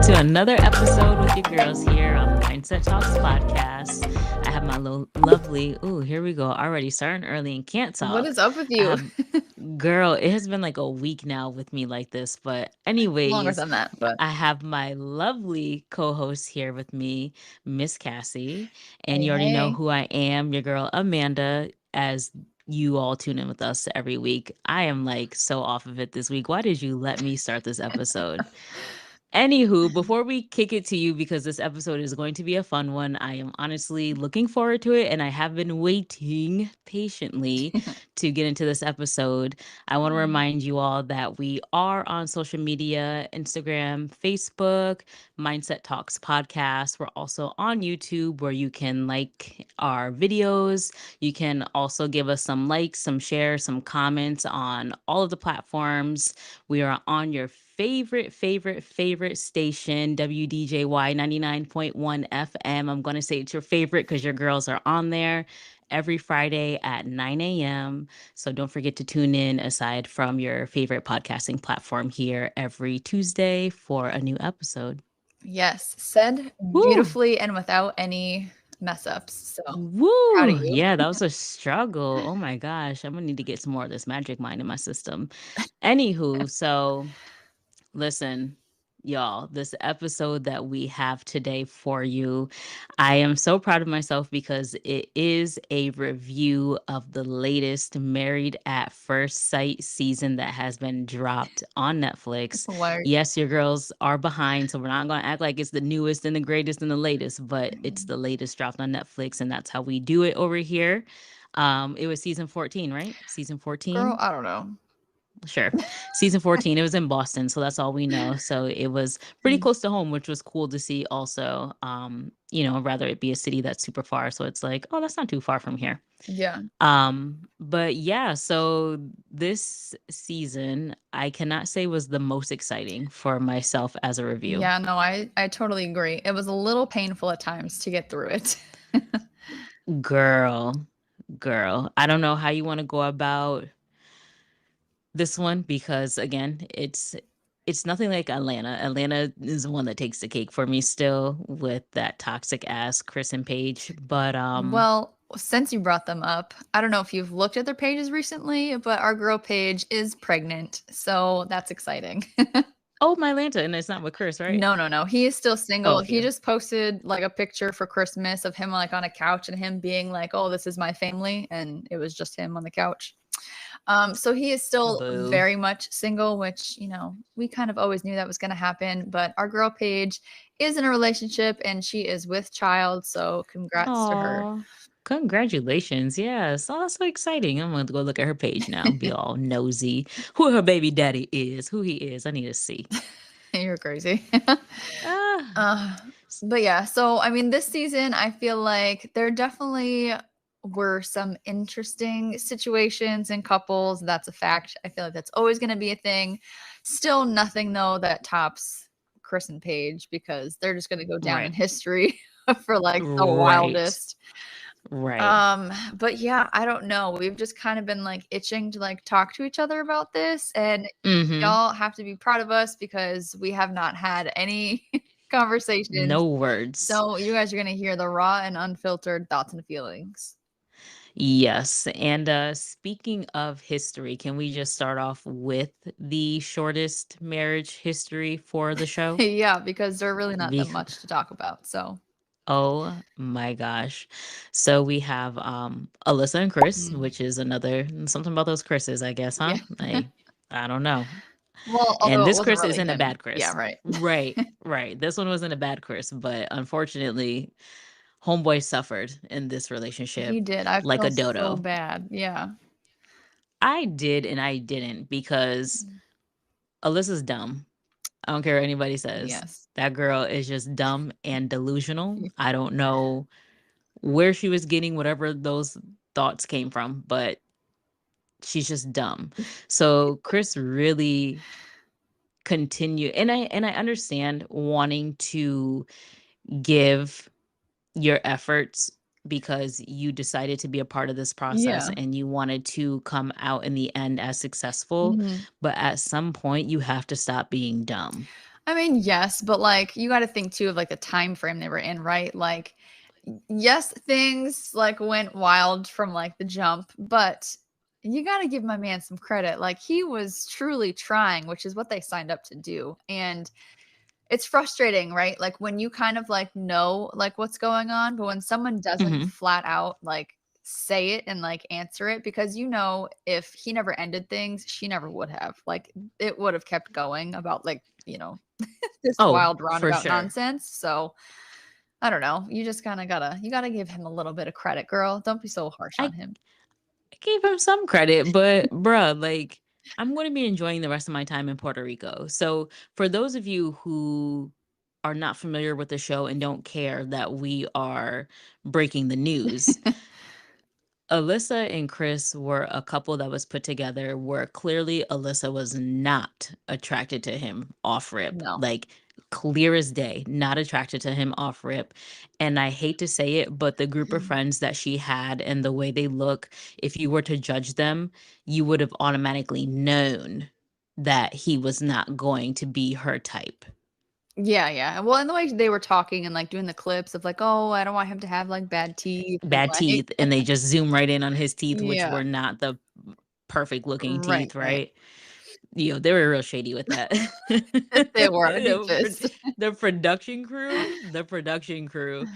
to another episode with your girls here on Mindset Talks Podcast. I have my lovely, here we go, already starting early and can't What talk. is up with I you? have, girl, it has been like a week now with me like this. But, Longer anyways, than that, but I have my lovely co host here with me, Miss Cassie. And hey, you already know hey. who I am, your girl Amanda, as you all tune in with us every week. I am like so off of it this week. Why did you let me start this episode? Anywho, before we kick it to you, because this episode is going to be a fun one, I am honestly looking forward to it, and I have been waiting patiently to get into this episode. I want to remind you all that we are on social media: Instagram, Facebook, Mindset Talks Podcast. We're also on YouTube, where you can like our videos. You can also give us some likes, some shares, some comments on all of the platforms. We are on your favorite station, WDJY 99.1 FM. I'm going to say it's your favorite because your girls are on there every Friday at 9 a.m. So don't forget to tune in, aside from your favorite podcasting platform, here every Tuesday for a new episode. Yes, said Woo! beautifully and without any mess ups. So proud of Woo! you. Yeah, that was a struggle. Oh my gosh. I'm gonna need to get some more of this magic mind in my system. Anywho, so listen, y'all, this episode that we have today for you, I am so proud of myself because it is a review of the latest Married at First Sight season that has been dropped on Netflix. Why? Yes, your girls are behind, so we're not going to act like it's the newest and the greatest and the latest, but it's the latest dropped on Netflix, and that's how we do it over here. It was season 14, right? Season Girl, 14. I don't know. Sure. Season 14, it was in Boston, so that's all we know. So it was pretty Mm. close to home, which was cool to see also. Rather it be a city that's super far. So it's like, oh, that's not too far from here. Yeah. But yeah, so this season I cannot say was the most exciting for myself as a review. Yeah, no, I totally agree. It was a little painful at times to get through it. Girl, girl. I don't know how you want to go about this one because again, it's nothing like Atlanta. Atlanta is the one that takes the cake for me still with that toxic ass Chris and Paige. But Well, since you brought them up, I don't know if you've looked at their pages recently, but our girl page is pregnant. So that's exciting. oh, my Atlanta, and it's not with Chris, right? No, no, no. He is still Oh, single. He okay. just posted like a picture for Christmas of him like on a couch and him being like, "Oh, this is my family," and it was just him on the couch. So he is still Boo. very much single, which we kind of always knew that was going to happen. But our girl Paige is in a relationship and she is with child, so congrats to her. Aw. Congratulations. Yes. Oh, that's so exciting. I'm going to go look at her page now, be all nosy. Who her baby daddy is, who he is. I need to see. You're crazy. Ah. uh, but yeah, so I mean, this season, I feel like there definitely were some interesting situations and couples. That's a fact. I feel like that's always going to be a thing. Still, nothing though that tops Chris and Paige because they're just going to go down in Right. history for like the Right. wildest. Right. But yeah, I don't know. We've just kind of been like itching to like talk to each other about this, and Mhm. y'all have to be proud of us because we have not had any conversations. No words. So you guys are gonna hear the raw and unfiltered thoughts and feelings. Yes. And speaking of history, can we just start off with the shortest marriage history for the show? Yeah, because there's really not that Be- much to talk about. So oh my gosh. So we have Alyssa and Chris, mm, which is another something about those Chris's, I guess, huh? yeah. I don't know. Well, And although it this wasn't Chris really isn't a him. bad Yeah, Chris. right. Right, right. This one wasn't a bad Chris, but unfortunately, homeboy suffered in this He relationship did. I like feel a so dodo. bad. Yeah. I did and I didn't because Mm, Alyssa's dumb. I don't care what anybody says. yes. That girl is just dumb and delusional. I don't know where she was getting whatever those thoughts came from, but she's just dumb. So Chris really continued, and I understand wanting to give your efforts because you decided to be a part of this process Yeah. and you wanted to come out in the end as successful, Mhm. but at some point you have to stop being dumb. I mean, yes, but like you got to think too of like the time frame they were in, right? Like yes, things like went wild from like the jump, but you got to give my man some credit. Like he was truly trying, which is what they signed up to do. And it's frustrating, right? Like when you kind of like know like what's going on, but when someone doesn't Hmm. flat out like say it and like answer it, because you know if he never ended things, she never would have. Like it would have kept going about like, this Oh, wild for roundabout sure. nonsense. So I don't know. You just kind of gotta you gotta give him a little bit of credit, girl. Don't be so harsh I on him. I gave him some credit, but bruh, like I'm going to be enjoying the rest of my time in Puerto Rico. So, for those of you who are not familiar with the show and don't care that we are breaking the news, Alyssa and Chris were a couple that was put together where clearly Alyssa was not attracted to him off rip. No. Like, clear as day, not attracted to him off rip. And I hate to say it, but the group of friends that she had and the way they look, if you were to judge them, you would have automatically known that he was not going to be her type. Yeah, yeah. Well, and the way they were talking and like doing the clips of like, oh, I don't want him to have like bad teeth and Bad like, teeth, and they just zoom right in on his teeth, which yeah, were not the perfect looking right, teeth, right. right? They were real shady with that. They were The pro deepest. the production crew,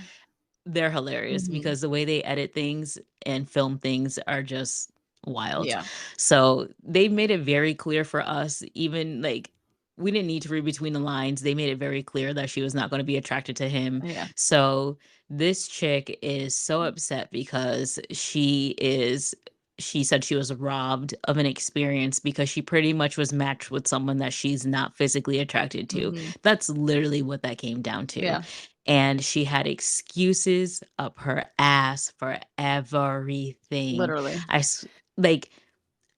they're hilarious Mhm. because the way they edit things and film things are just wild. Yeah, So, they made it very clear for us, even, like, we didn't need to read between the lines, they made it very clear that she was not gonna be attracted to him. yeah. So, this chick is so upset because she said she was robbed of an experience because she pretty much was matched with someone that she's not physically attracted to. Mhm. That's literally what that came down to. Yeah, And she had excuses up her ass for everything. literally. I s- like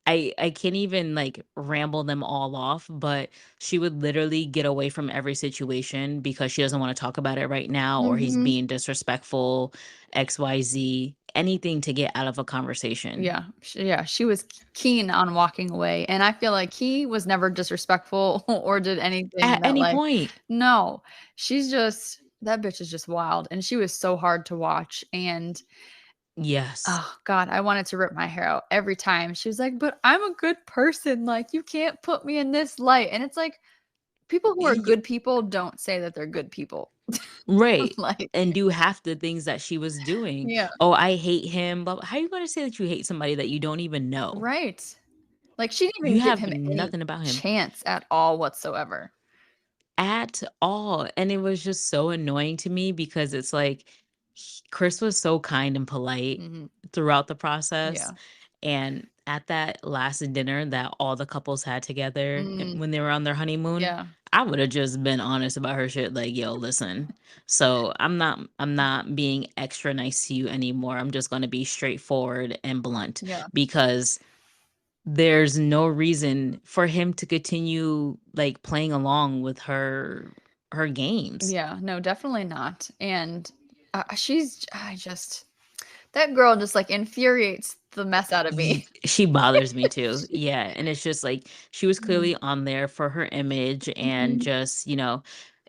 I can't even like ramble them all off, but she would literally get away from every situation because she doesn't want to talk about it right now, or he's Mhm. being disrespectful, XYZ, anything to get out of a conversation. Yeah, yeah, she was keen on walking away, and I feel like he was never disrespectful or did anything At that any like point. no, she's just that bitch is just wild, and she was so hard to watch, and Yes. oh god, I wanted to rip my hair out every time. She was like, "But I'm a good person, like, you can't put me in this light," and it's like, people who are Y- good people don't say that they're good people. right. Like And do half the things that she was doing. yeah, Oh, I hate him. But how are you going to say that you hate somebody that you don't even know? right. Like, she didn't You even give have him any nothing about him chance at all whatsoever. at all. And it was just so annoying to me because it's like Chris was so kind and polite Mhm. throughout the process. Yeah. And at that last dinner that all the couples had together Mm, when they were on their honeymoon, yeah. I would have just been honest about her shit. Like, yo, listen. So I'm not being extra nice to you anymore. I'm just gonna be straightforward and blunt Yeah. because there's no reason for him to continue like playing along with her games. Yeah. No, definitely not. And she's, I just, that girl just like infuriates the mess out of me. She bothers me too. Yeah, and it's just like she was Mhm. clearly on there for her image and Mhm. just,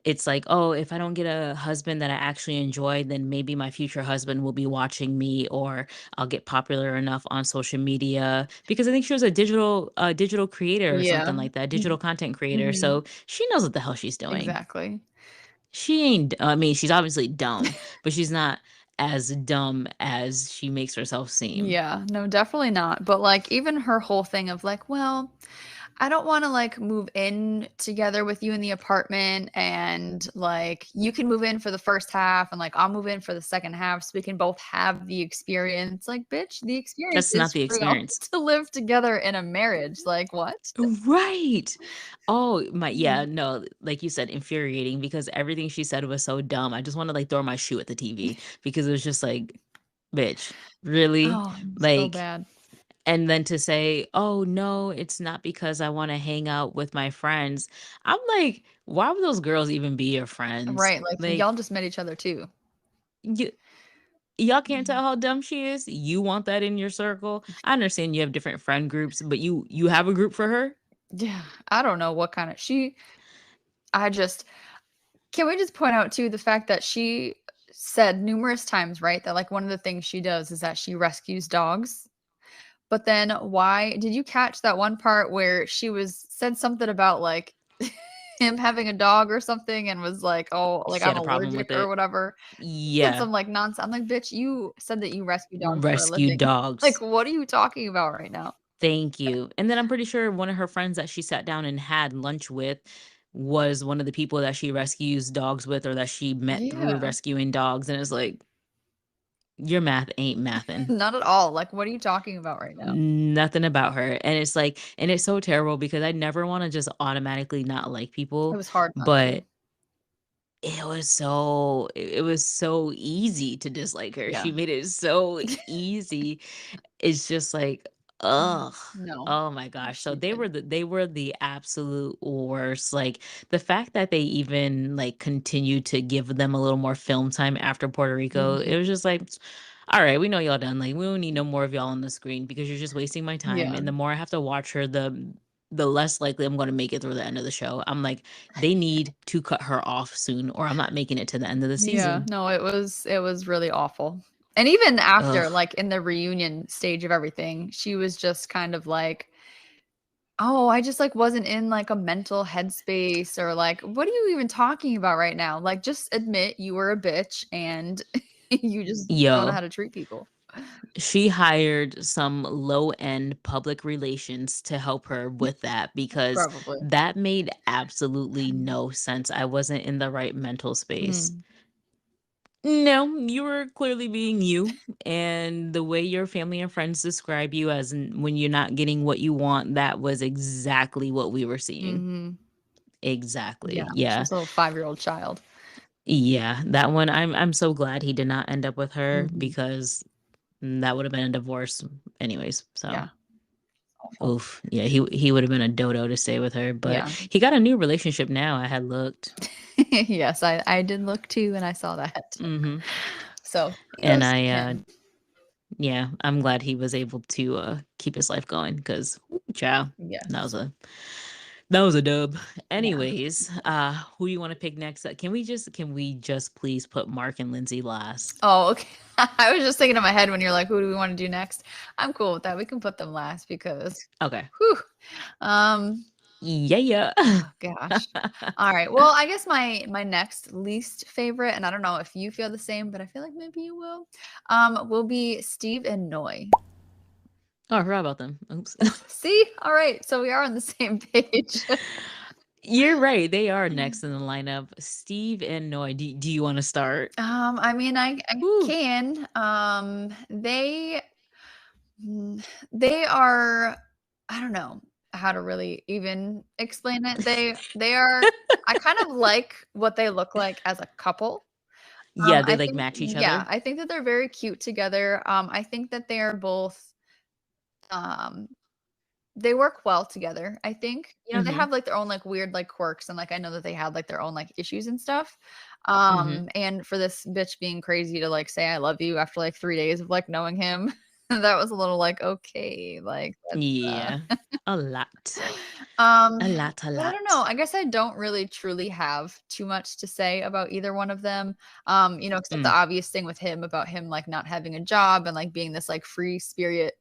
it's like, "Oh, if I don't get a husband that I actually enjoy, then maybe my future husband will be watching me or I'll get popular enough on social media." Because I think she was a digital creator or Yeah. something like that, digital Mhm. content creator. Mhm. So she knows what the hell she's doing. Exactly. She ain't I mean, she's obviously dumb, but she's not as dumb as she makes herself seem. Yeah. No, definitely not. But like, even her whole thing of like, well, I don't wanna, like, move in together with you in the apartment, and, like, you can move in for the first half, and, like, I'll move in for the second half so we can both have the experience. Like, bitch, the experience That's not is the for y'all experience. to live together in a marriage. Like, what? Right. Oh, yeah, Mhm. no, like you said, infuriating because everything she said was so dumb. I just wanna, like, throw my shoe at the TV because it was just like, "Bitch, really?" Oh, so Like, bad. and then to say, "Oh, no, it's not because I wanna hang out with my friends." I'm like, "Why would those girls even be your friends?" Right, like, Like, y'all just met each other too. you y'all can't Mhm. tell how dumb she is? You want that in your circle? I understand you have different friend groups, but you have a group for her? Yeah, I don't know what kinda she I just can we just point out too the fact that she said numerous times, right, that like one of the things she does is that she rescues dogs. But then why did you catch that one part where she was said something about like him having a dog or something and was like, "Oh, like She I'm had a problem allergic with or it. whatever." Said Yeah. some like nonsense. I'm like, "Bitch, you said that you rescue dogs for a Rescue living." Like, dogs. what are you talking about right now? Thank you. And then I'm pretty sure one of her friends that she sat down and had lunch with was one of the people that she rescues dogs with or that she met through Yeah. rescuing dogs. And it's like, your math ain't mathin'. Not at all. Like, what are you talking about right now? Nothing about her. And it's like, and it's so terrible because I never want to just automatically not like It people, was hard not to. but it was so easy to dislike her. Yeah. She made it so easy. It's just like, ugh. No, Oh my gosh. So she they did. were the absolute worst. Like the fact that they even like continued to give them a little more film time after Puerto Rico, it Mhm. was just like, all right, we know y'all done. Like we don't need no more of y'all on the screen because you're just wasting my time. Yeah. And the more I have to watch her, the less likely I'm going to make it through the end of the show. I'm like, they need to cut her off soon, or I'm not making it to the end of the Yeah. season. No, it was really awful. And even after, Ugh. like, in the reunion stage of everything, she was just kind of like, "Oh, I just, like, wasn't in, like, a mental headspace," or like, "What are you even talking about right now? Like, just admit you were a bitch and you just don't know how Yo, to treat people." she hired some low end public relations to help her with that because Probably. that made absolutely no sense. I wasn't in the right mental space. Mm. No, you were clearly being you. And the way your family and friends describe you as when you're not getting what you want, that was exactly what we were seeing. Mhm. Yeah, Exactly. Yeah. she's a little five-year-old child. Yeah. That one, I'm so glad he did not end up with her Mhm. because that would have been a divorce anyways. So Yeah, awful. oof. Yeah, he would have been a dodo to stay with her, but Yeah. he got a new relationship now. I had looked. Yes, I did look too, and I saw that. Mhm. So, And kudos to him. yeah, I'm glad he was able to keep his life going because child, that was Yes. a that was a dub. Yeah. Anyways, who you want to pick next? Can we just please put Mark and Lindsay last? Oh, okay. I was just thinking in my head when you're like, "Who do we wanna do next?" I'm cool with that. We can put them last because Okay. whew, um, Yeah, yeah. oh gosh. Alright, well, I guess my next least favorite, and I don't know if you feel the same, but I feel like maybe you will be Steve and Noi. Oh, I forgot about them. Oops. See? Alright, so we are on the same page. You're right. They are next in the lineup. Steve and Noy. Do you want to start? I mean, I Woo. can. They are I don't know how to really even explain it. They are I kind of like what they look like as a couple. Yeah, they I like think match each yeah, other. I think that they're very cute together. I think that they are both um they work well together, I think. They Mhm. have, like, their own, like, weird, like, quirks, and, like, I know that they had, like, their own, like, issues and stuff. Mhm. And for this bitch being crazy to, like, say "I love you" after, like, 3 days of, like, knowing him, that was a little like, "Okay, like, Yeah. A lot. um, A lot, a but I don't know. lot. I guess I don't really truly have too much to say about either one of them. Except the Mm. obvious thing with him about him like not having a job and like being this like free spirit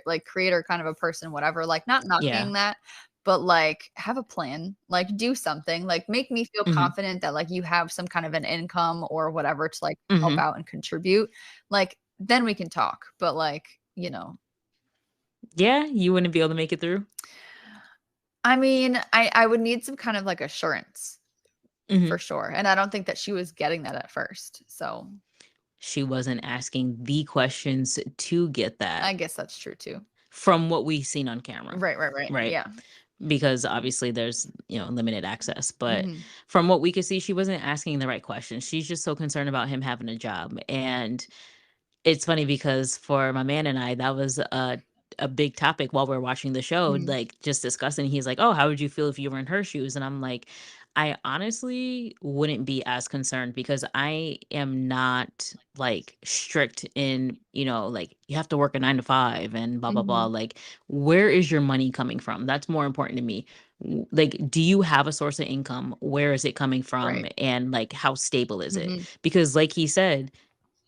like creator kind of a person, whatever. Like not Yeah. knocking that, but like have a plan, like do something, like make me feel Mhm. confident that like you have some kind of an income or whatever to like help Mhm. out and contribute. Like then we can talk. But like. Yeah, you wouldn't be able to make it through? I mean, I would need some kind of, like, assurance for Mhm. sure, and I don't think that she was getting that at first, so She wasn't asking the questions to get I that guess that's true too. from what we've seen on camera, Right, right, right, right? yeah. Because obviously there's, limited access, but Mhm, from what we could see, she wasn't asking the right questions. She's just so concerned about him having a job. And it's funny because for my man and I, that was a big topic while we are watching the show, mhm. like just discussing. He's like, "Oh, how would you feel if you were in her shoes?" And I'm like, I honestly wouldn't be as concerned because I am not like strict in, like you have to work a 9 to 5 and blah, blah, blah. Mhm. Like, where is your money coming from? That's more important to me. Like, do you have a source of income? Where is it coming from? Right. And like, how stable is it? Mhm. Because, like he said,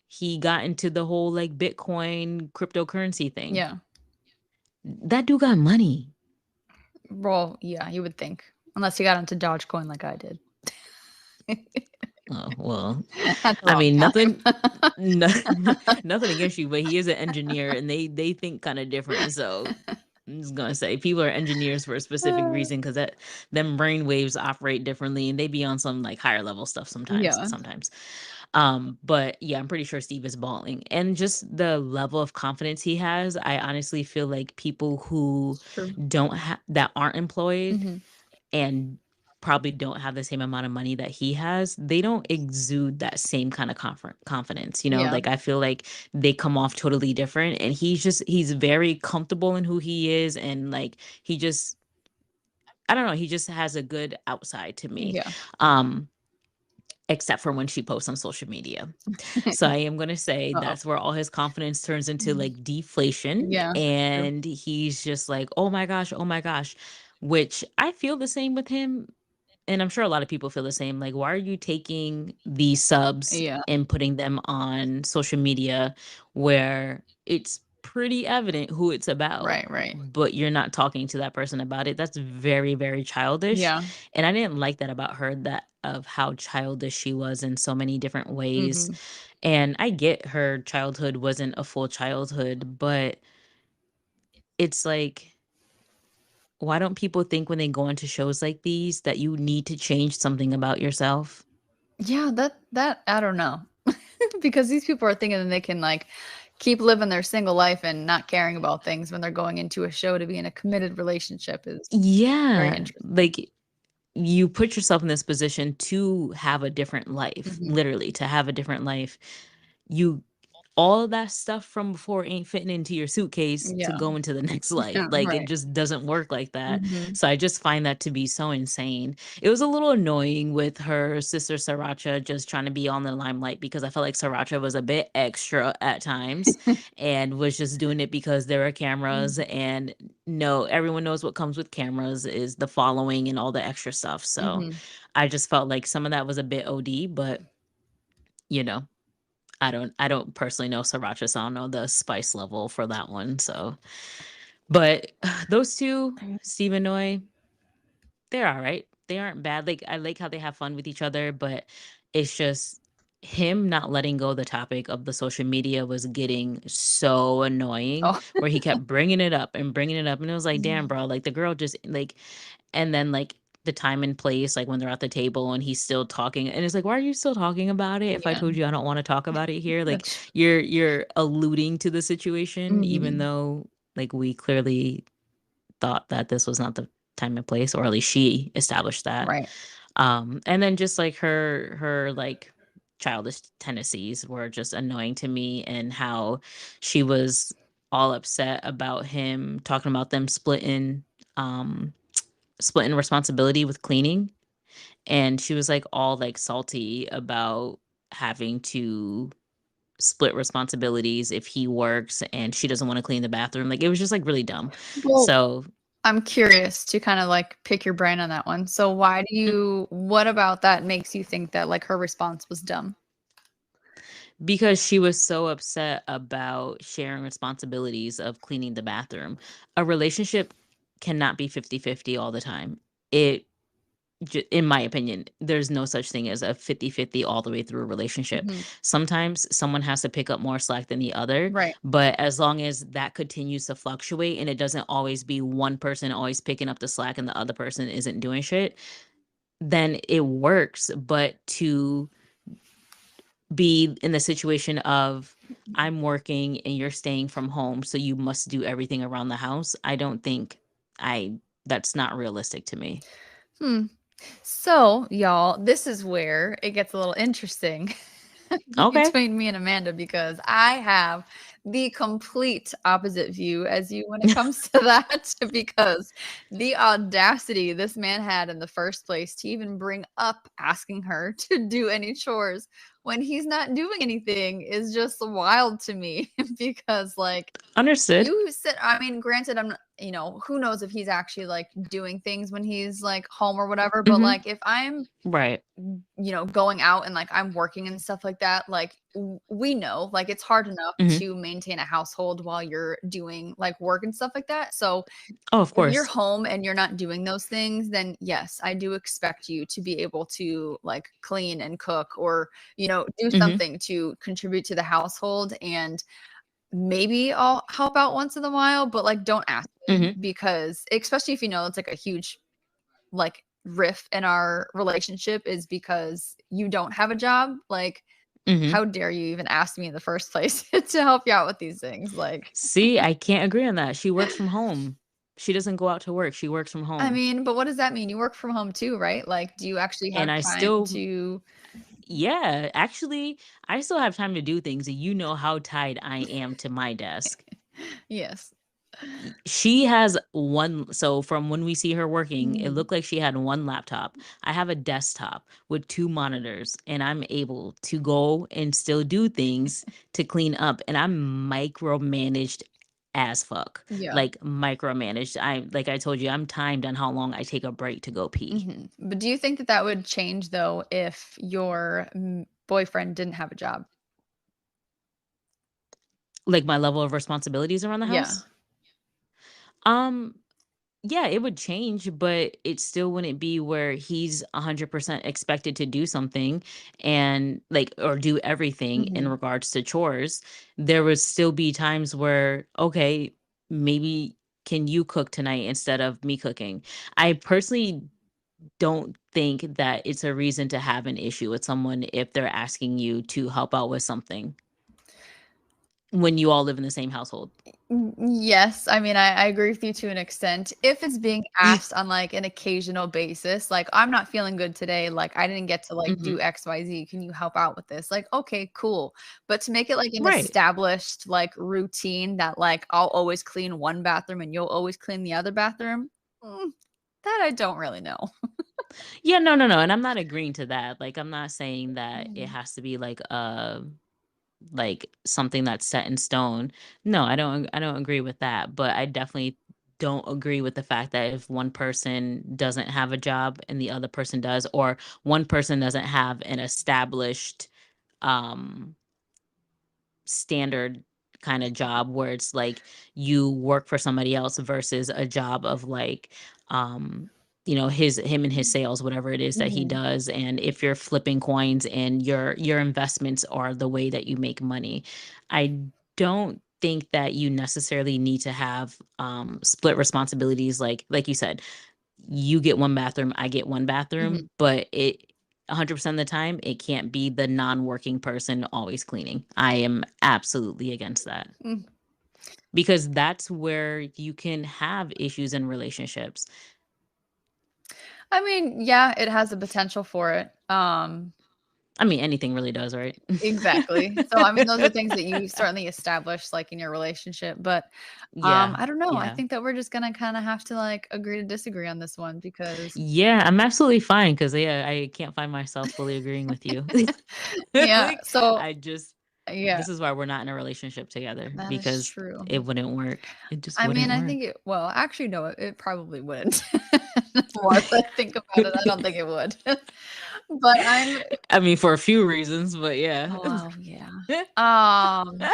he got into the whole like Bitcoin cryptocurrency thing. Yeah. That dude got money. Well, yeah, you would think. Unless you got into Dogecoin like I did. Oh, well, At the I wrong mean, nothing time. no, nothing against you, but he is an engineer and they think kind of different. So I'm just gonna say people are engineers for a specific Uh, reason because that them brain waves operate differently and they be on some like higher level stuff sometimes. yeah. Sometimes. But yeah, I'm pretty sure Steve is balling. And just the level of confidence he has, I honestly feel like people who True. don't have that aren't employed Mhm. and probably don't have the same amount of money that he has, they don't exude that same kind of confidence. Yeah. Like I feel like they come off totally different. And he's very comfortable in who he is. And like, I don't know, he just has a good outside to me. Yeah. Um, except for when she posts on social media. So I am going to say Uh-oh. that's where all his confidence turns into Mhm. like deflation. Yeah. True. And he's just like, oh my gosh, which I feel the same with him and I'm sure a lot of people feel the same. Like, why are you taking these subs Yeah. and putting them on social media where it's pretty evident who it's about, Right, right. but you're not talking to that person about it? That's very, very childish. Yeah. And I didn't like that about her, that of how childish she was in so many different ways. Mhm. And I get her childhood wasn't a full childhood, but it's like, why don't people think when they go into shows like these that you need to change something about yourself? Yeah, that I don't know. Because these people are thinking that they can like keep living their single life and not caring about things when they're going into a show to be in a committed relationship is very Yeah, interesting. like you put yourself in this position to have a different life, Mhm. literally to have a different life. You all of that stuff from before ain't fitting into your suitcase to Yeah. go into the next life. Yeah, Like it right. just doesn't work like that. Mhm. So I just find that to be so insane. It was a little annoying with her sister Sriracha just trying to be on the limelight because I felt like Sriracha was a bit extra at times and was just doing it because there are cameras Mhm. and no, everyone knows what comes with cameras is the following and all the extra stuff. So Mhm. I just felt like some of that was a bit OD, but you know, I don't personally know sriracha, so I don't know the spice level for that one. So, but those two, Steve and Noy, they're all right. They aren't bad. Like I like how they have fun with each other, but it's just him not letting go of the topic of the social media was getting so annoying Oh. where he kept bringing it up and bringing it up and it was like damn Mhm. bro, like the girl just like and then like the time and place, like when they're at the table and he's still talking, and it's like, why are you still talking about it? If I Yeah, told you I don't want to talk about it here, like that's you're alluding to the situation, even mhm. though like we clearly thought that this was not the time and place, or at least she established that. Right. And then just like her like childish tendencies were just annoying to me, and how she was all upset about him talking about them um splitting responsibility with cleaning, and she was like all like salty about having to split responsibilities if he works and she doesn't want to clean the bathroom. Like it was just like really dumb. Well, So I'm curious to kind of like pick your brain on that one. So why do mm, you what about that makes you think that like her response was dumb? because she was so upset about sharing responsibilities of cleaning the bathroom. A relationship cannot be 50-50 all the time. It in my opinion, there's no such thing as a 50-50 all the way through a relationship. Mhm. Sometimes someone has to pick up more slack than the other, Right. but as long as that continues to fluctuate and it doesn't always be one person always picking up the slack and the other person isn't doing shit, then it works. But to be in the situation of I'm working and you're staying from home, so you must do everything around the house, I don't think I that's not realistic to me. Hmm. So, y'all, this is where it gets a little interesting Okay. between me and Amanda because I have the complete opposite view as you when it comes to that because the audacity this man had in the first place to even bring up asking her to do any chores when he's not doing anything is just wild to me because like Understood. you sit I mean granted I'm not, who knows if he's actually like doing things when he's like home or whatever, but Mm-hmm. like if I'm Right. going out and like I'm working and stuff like that, like we know like it's hard enough Mm-hmm. to maintain a household while you're doing like work and stuff like that. So Oh, of if you're course. home and you're not doing those things, then yes, I do expect you to be able to like clean and cook or, do Mm-hmm. something to contribute to the household. And maybe I'll help out once in a while, but like don't ask me Mm-hmm. because especially if it's like a huge like rift in our relationship is because you don't have a job. Like, Mm-hmm. how dare you even ask me in the first place to help you out with these things? Like, See, I can't agree on that. She works from home. She doesn't go out to work. She works from I home. mean, but what does that mean? You work from home too, right? Like, do you actually have And I time still, to yeah, actually, I still have time to do things. And you know how tied I am to my desk. yes. She has one. So from when we see her working, it Mhm. looked like she had one laptop. I have a desktop with two monitors, and I'm able to go and still do things to clean up. And I'm micromanaged as fuck. Yeah. Like micromanaged. Like I told you, I'm timed on how long I take a break to go pee. But do you think that that would change though if your boyfriend didn't have a job? Like my level of responsibilities around the Yeah. house. Um, Yeah, it would change, but it still wouldn't be where he's 100% expected to do something and like, or do everything in hmm regards to chores. There would still be times where, okay, maybe can you cook tonight instead of me cooking? I personally don't think that it's a reason to have an issue with someone if they're asking you to help out with something when you all live in the same household. Yes, I mean, I agree with you to an extent. If it's being asked on like an occasional basis, like I'm not feeling good today, like I didn't get to like Hmm. do XYZ. Can you help out with this? Like, okay, cool. But to make it like an Right. established like routine that like I'll always clean one bathroom and you'll always clean the other bathroom, mm, that I don't really know. Yeah, no, no, no, and I'm not agreeing to that. Like, I'm not saying that it Mhm. has to be like something that's set in stone. No, I don't agree with that, but I definitely don't agree with the fact that if one person doesn't have a job and the other person does, or one person doesn't have an established um standard kind of job where it's like you work for somebody else versus a job of like um him and his sales, whatever it is that he Mhm. does, and if you're flipping coins and your investments are the way that you make money. I don't think that you necessarily need to have split responsibilities, like you said, you get one bathroom, I get one bathroom, Mhm. but it 100% of the time, it can't be the non-working person always cleaning. I am absolutely against that Mm. because that's where you can have issues in relationships. I mean, yeah, it has the potential for it. I mean, anything really does, right? Exactly. So, I mean, those are things that you certainly establish, like, in your relationship, but, Yeah, I don't know, I yeah. think that we're just gonna kinda have to, like, agree to disagree on this one because Yeah, I'm absolutely fine because yeah, I can't find myself fully agreeing with you. Yeah, Like, so I just yeah, this is why we're not in a relationship together that is because true. it wouldn't work. It just I mean, wouldn't I work. think it well, actually, no, it probably wouldn't. The more as I think about it, I don't think it would. But I'm I mean, for a few reasons, but yeah. oh, wow, yeah.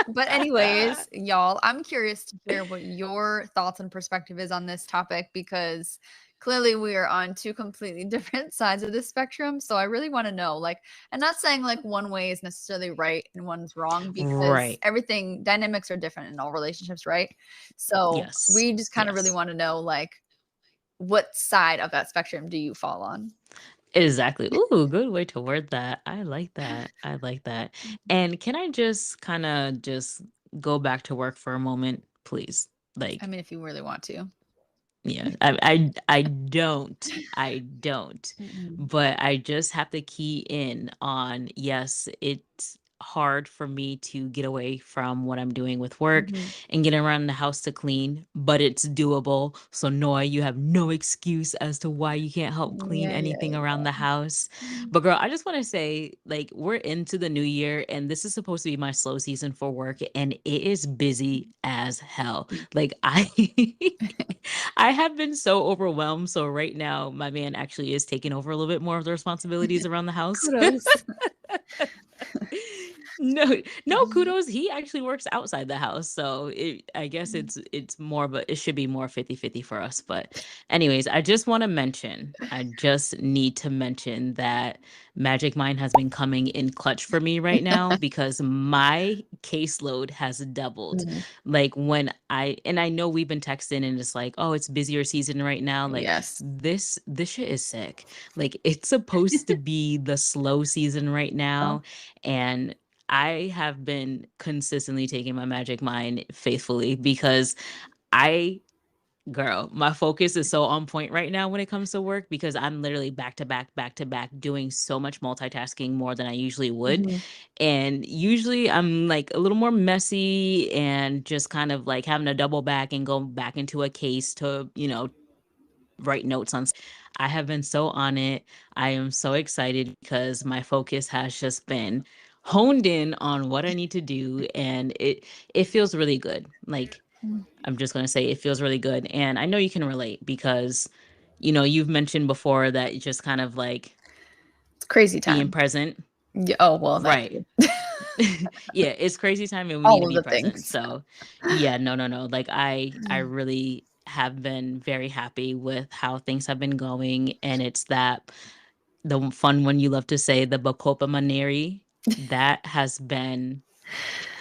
But anyways, y'all, I'm curious to hear what your thoughts and perspective is on this topic because clearly we are on two completely different sides of the spectrum. So I really want to know, like, I'm not saying like one way is necessarily right and one's wrong because Right. everything dynamics are different in all relationships, right? So Yes. we just kind of really Yes. want to know, like, what side of that spectrum do you fall on? Exactly. Ooh, good way to word that. I like that. I like that. Mhm. And can I just kind of just go back to work for a moment, please? I Like, mean, if you really want to. yeah, I don't, Mhm. but I just have to key in on, yes, it's hard for me to get away from what I'm doing with work Hmm. and get around the house to clean, but it's doable. So, Noah, you have no excuse as to why you can't help clean Yeah, yeah, anything around the house. yeah. But, girl, I just want to say, like, we're into the new year, and this is supposed to be my slow season for work, and it is busy as hell. Like, I have been so overwhelmed. So, right now, my man actually is taking over a little bit more of the responsibilities around the house. Kudos. No, no kudos. He actually works outside the house. So I guess it's more, but it should be more 50-50 for us. But anyways, I just need to mention that Magic Mind has been coming in clutch for me right now because my caseload has doubled. Mhm. Like and I know we've been texting and it's like, oh, it's busier season right now. Like Yes. this shit is sick. Like it's supposed to be the slow season right Oh. now. And I have been consistently taking my Magic Mind faithfully because I, girl, my focus is so on point right now when it comes to work because I'm literally back to back doing so much multitasking more than I usually would. Mhm. And usually I'm like a little more messy and just kind of like having to double back and go back into a case to, write notes on. I have been so on it. I am so excited because my focus has just been honed in on what I need to do and it feels really good. Like I'm just going to say it feels really good and I know you can relate because you've mentioned before that you just kind of like It's crazy being time. present. Yeah, oh, well, that Right. too. Yeah, it's crazy time and we need All to of be the present. things. So, yeah, no, no, no. Like I really have been very happy with how things have been going and it's that the fun one you love to say, the Bacopa Maneri, that has been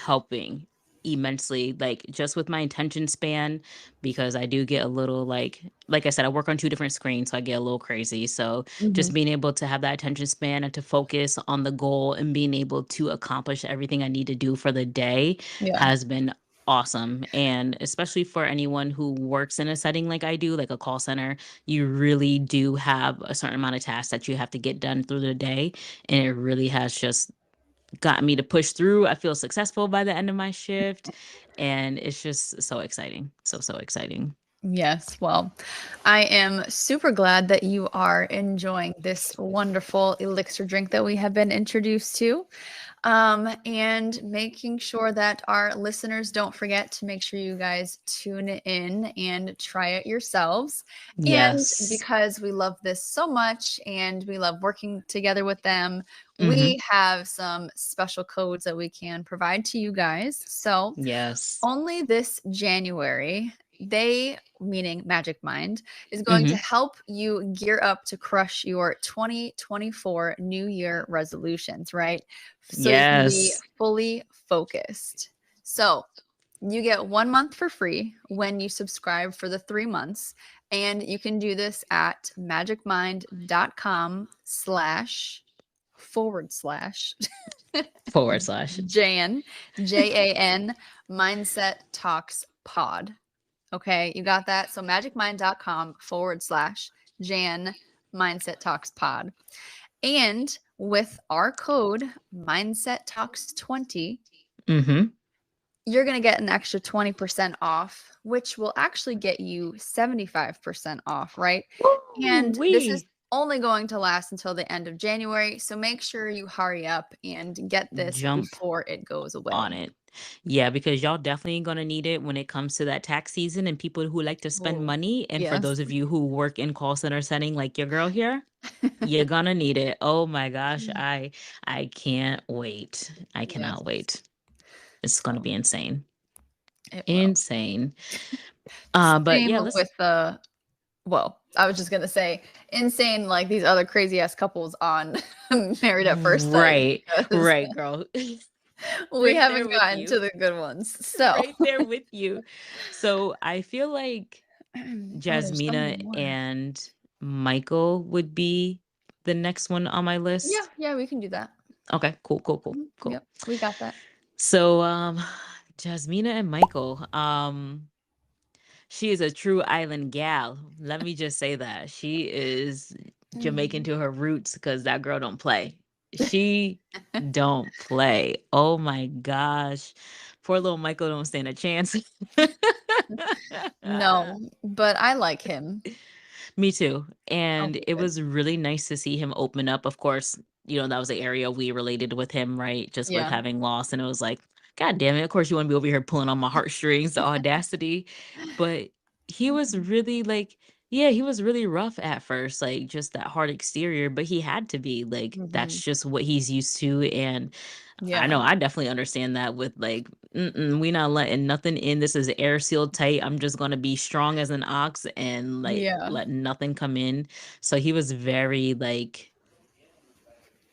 helping immensely, like just with my attention span, because I do get a little like I said, I work on two different screens, so I get a little crazy. So Mhm. just being able to have that attention span and to focus on the goal and being able to accomplish everything I need to do for the day Yeah. has been awesome. And especially for anyone who works in a setting like I do, like a call center, you really do have a certain amount of tasks that you have to get done through the day. And it really has just got me to push through. I feel successful by the end of my shift. And it's just so exciting. So, so exciting. Yes. Well, I am super glad that you are enjoying this wonderful elixir drink that we have been introduced to. And making sure that our listeners don't forget to make sure you guys tune in and try it yourselves. And Yes. because we love this so much and we love working together with them, Mm-hmm. we have some special codes that we can provide to you guys. So, Yes. only this January, they, meaning Magic Mind, is going to Mm-hmm. help you gear up to crush your 2024 New Year resolutions, right? So you can be Yes. fully focused. So you get 1 month for free when you subscribe for the 3 months. And you can do this at magicmind.com// Forward slash. Jan, Jan, Mindset Talks Pod. Okay, you got that? So magicmind.com/Jan, Mindset Talks Pod. And with our code Mindset Talks 20, Mm-hmm. you're going to get an extra 20% off, which will actually get you 75% off, right? Woo And this is wee. only going to last until the end of January. So make sure you hurry up and get this Jump before it goes on away. it. Yeah, because y'all definitely gonna need it when it comes to that tax season and people who like to spend Oh, money. And for yes. those of you who work in call center setting like your girl here, you're gonna need it. Oh my gosh, I can't wait. I Yes. cannot wait. It's gonna So be insane. it will. Insane. But Same yeah, let's with the, well, I was just gonna say insane like these other crazy ass couples on Married at First Sight right, because right, girl. we Right there haven't with gotten to you. the good ones. So Right there with you. So I feel like oh, there's so many Jasmina more. and Michael would be the next one on my Yeah, list. yeah, we can do that. Okay, cool, cool, cool, Mhm. cool. Yep, we got that. So Jasmina and Michael, she is a true island gal. Let me just say that. She is Jamaican Mhm. to her roots because that girl don't play. She don't play. Oh my gosh. Poor little Michael don't stand a chance. No, but I like him. Me too. And Okay, it good. was really nice to see him open up. Of course, that was the area we related with him, right? Just with Yeah. having lost. And it was like, God damn it. Of course, you want to be over here pulling on my heartstrings, the audacity. But he was really like, yeah, he was really rough at first, like just that hard exterior, but he had to be like, Mhm. that's just what he's used to. And I Yeah. know I definitely understand that with like, we not letting nothing in. This is air sealed tight. I'm just gonna be strong as an ox and like Yeah. let nothing come in. So he was very like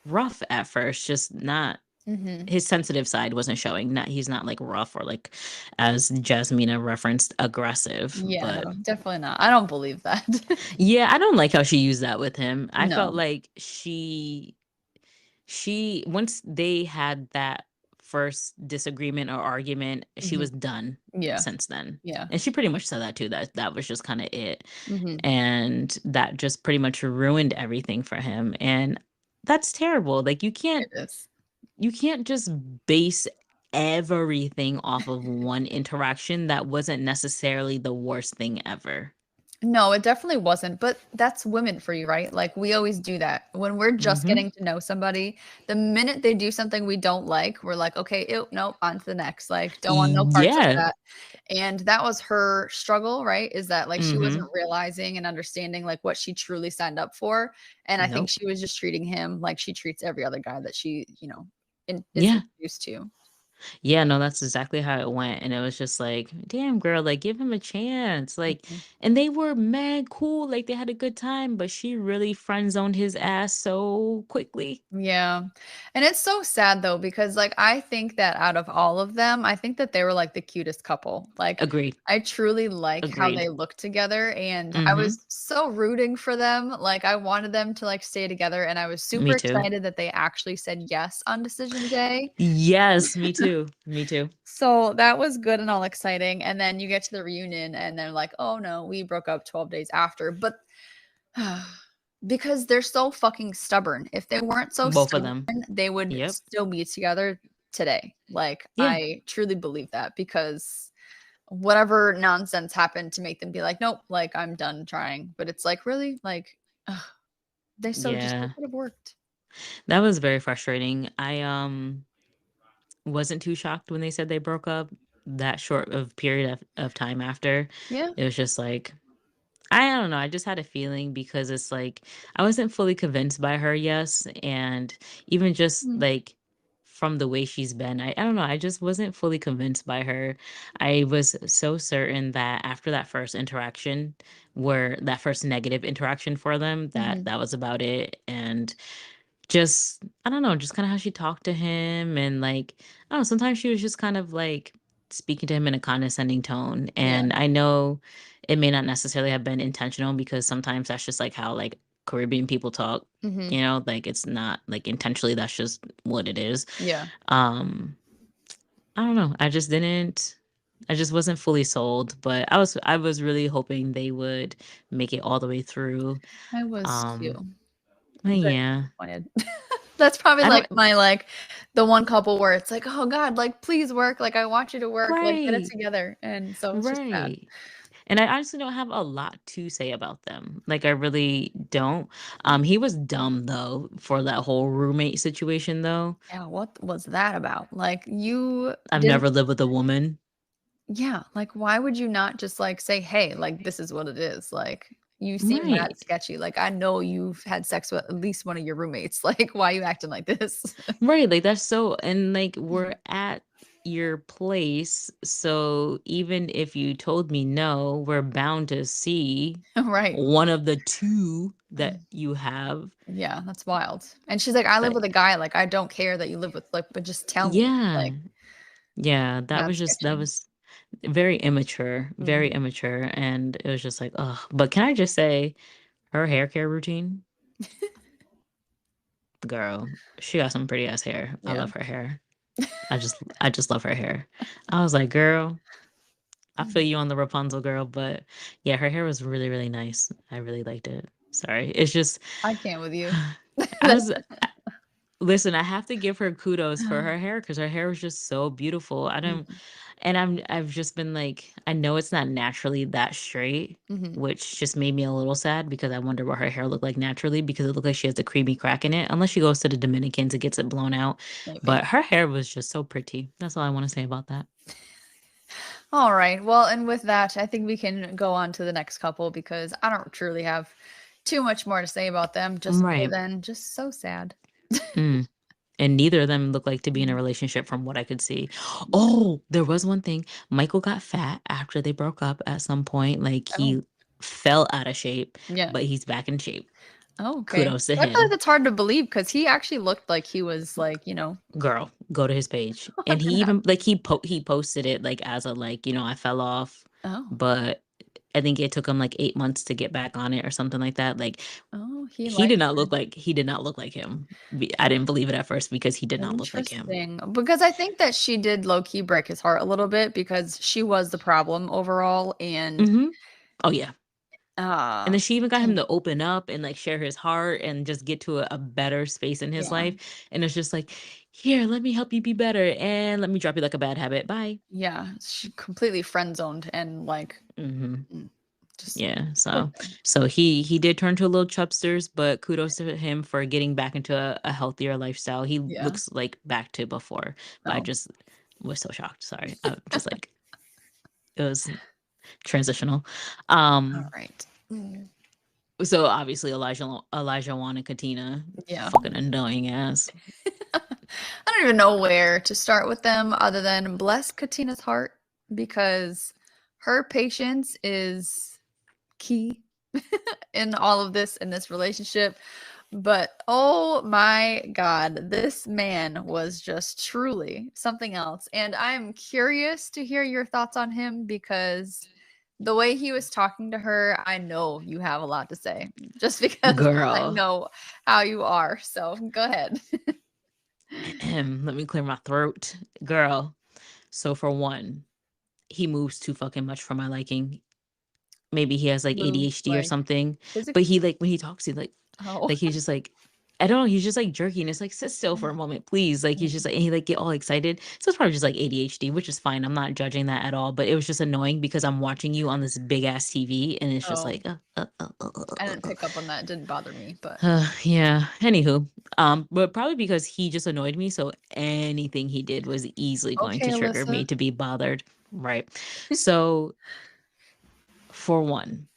rough at first, just not Mhm. his sensitive side wasn't showing. Not he's not like rough or like as Jasmina referenced aggressive. Yeah, But no, definitely not. I don't believe that. yeah, I don't like how she used that with him. I felt No. like she once they had that first disagreement or argument, she Mhm. was done Yeah. since then. Yeah. And she pretty much said that too, that that was just kind of it. Mhm. And that just pretty much ruined everything for him. And that's terrible. Like It is. you can't just base everything off of one interaction that wasn't necessarily the worst thing ever. No, it definitely wasn't, but that's women for you, right? Like, we always do that. When we're just Mhm. getting to know somebody, the minute they do something we don't like, we're like, "Okay, ew, nope, on to the next." Like, don't want no parts of Yeah. that. And that was her struggle, right? Is that, like, she wasn't Mhm. realizing and understanding, like, what she truly signed up for, and I think Nope. she was just treating him like she treats every other guy that she, is Yeah. introduced to. Yeah, no, that's exactly how it went, and it was just like, "Damn, girl, like, give him a chance," like Mhm. and they were mad cool, like, they had a good time, but she really friend zoned his ass so quickly. Yeah. And it's so sad though, because like I think that out of all of them, I think that they were like the cutest couple. Like Agreed, I truly like how agreed. they look together and I Mhm. was so rooting for them. Like I wanted them to like stay together and I was Me super too. excited that they actually said yes on decision day. Yes, me too, me too. So that was good and all exciting. And then you get to the reunion and they're like, "Oh no, we broke up 12 days after." But because they're so fucking stubborn. If they weren't so Both of stubborn, them. they would Yep. still be together today. Like, Yeah, I truly believe that because whatever nonsense happened to make them be like, "Nope, like, I'm done trying." But it's like, really? Like, ugh, they so just it yeah. could have worked. That was very frustrating. I, wasn't too shocked when they said they broke up that short of period of time after. Yeah. It was just like I don't know, I just had a feeling because it's like I wasn't fully convinced by her, yes, and even just, Mhm, like, from the way she's been, I don't know, I just wasn't fully convinced by her. I was so certain that after that first interaction, where that first negative interaction for them, that mhm. that was about it, and just I don't know, just kinda how she talked to him and, like, I don't know, sometimes she was just kind of, like, speaking to him in a condescending tone, Yeah. and I know it may not necessarily have been intentional because sometimes that's just, like, how, like, Caribbean people talk, Mhm. like, it's not, like, intentionally, that's just what it is. Yeah. Um, I don't know, I just wasn't fully sold, but I was really hoping they would make it all the way through. I was too. Um, but Very yeah. disappointed. That's probably I like don't my like the one couple where it's like, "Oh god, like please work. Like I want you to work. Like get it Right. together." And so it's just sad. Right. And I honestly don't have a lot to say about them. Like I really don't. He was dumb though for that whole roommate situation though. Yeah, what was that about? Like you I've didn't never lived with a woman. yeah, like why would you not just like say, "Hey, like this is what it is." Like you seem mad Right. sketchy. Like I know you've had sex with at least one of your roommates. Like why are you acting like this? Right. Like that's so and like we're at your place. So even if you told me no, we're bound to see Right. one of the two that you have. Yeah, that's wild. And she's like, "I live with a Like guy. Like I don't care that you live with like but just tell me." yeah. Like Yeah. mad That sketchy. was very Mhm. immature, and it was just like, oh. But can I just say, her hair care routine, girl, she got some pretty ass hair. I Yeah. love her hair. I just love her hair. I was like, girl, I feel Mhm. you on the Rapunzel girl, but yeah, her hair was really, really nice. I really liked it. Sorry. It's just I can't with you. as That's Listen, I have to give her kudos for her hair because her hair was just so beautiful. I don't, Mhm, and I've just been like, I know it's not naturally that straight, mhm, which just made me a little sad because I wonder what her hair looked like naturally because it looked like she has a creamy crack in it, unless she goes to the Dominicans and gets it blown out. maybe. But her hair was just so pretty. That's all I want to say about that. All right. Well, and with that, I think we can go on to the next couple because I don't truly have too much more to say about them, just other Right. than just so sad. Mm. And neither of them look like to be in a Mhm. relationship from what I could see. Yeah. Oh, there was one thing. Michael got fat after they broke up at some point. Like Oh, he fell out of shape, yeah. but he's back in shape. Oh, okay. Kudos to I feel like him. that's hard to believe because he actually looked like he was like, Girl, go to his page. I'm And he gonna have. even like he posted it like as a like, I fell off, Oh, but I think it took him like 8 months to get back on it or something like that. Like oh, he liked her. he did not look like him. I didn't believe it at first because he did not look like him. Interesting. Because I think that she did low key break his heart a little bit because she was the problem overall. And Mhm. Oh yeah. And uh then she even got dang, him to open up and like share his heart and just get to a better space in his yeah. life. And it's just like, here, let me help you be better and let me drop you like a bad habit. Bye. Yeah. She completely friend zoned and like Hmm. mm, just Yeah. poor So thing. so he did turn to a little chubsters, but kudos to him for getting back into a healthier lifestyle. He Yeah. looks like back to before, but I Oh. just was so shocked. Sorry. I just like it was transitional. All Um right. Mm, so obviously Elijah Wan and Katina, yeah. fucking annoying ass. I don't even know where to start with them other than bless Katina's heart because her patience is key in all of this in this relationship. But oh my God, this man was just truly something else. And I'm curious to hear your thoughts on him because the way he was talking to her, I know you have a lot to say just because I Girl. know how you are. So go ahead. Let me clear my throat. Girl. So for one, he moves too fucking much for my liking. Maybe he has like Moves ADHD or like something. But physically. he like when he talks, Oh. he's just like I don't know, he's just like jerky and it's like sit still for a moment, please. Like he's just like and he like get all excited. So it's probably just like ADHD, which is fine. I'm not judging that at all. But it was just annoying because I'm watching you on this big ass TV and it's just Oh, like I didn't pick up on that. It didn't bother me, but Yeah. Anywho, but probably because he just annoyed me, so anything he did was easily going okay, to trigger Alyssa. me to be bothered. Right. So for one,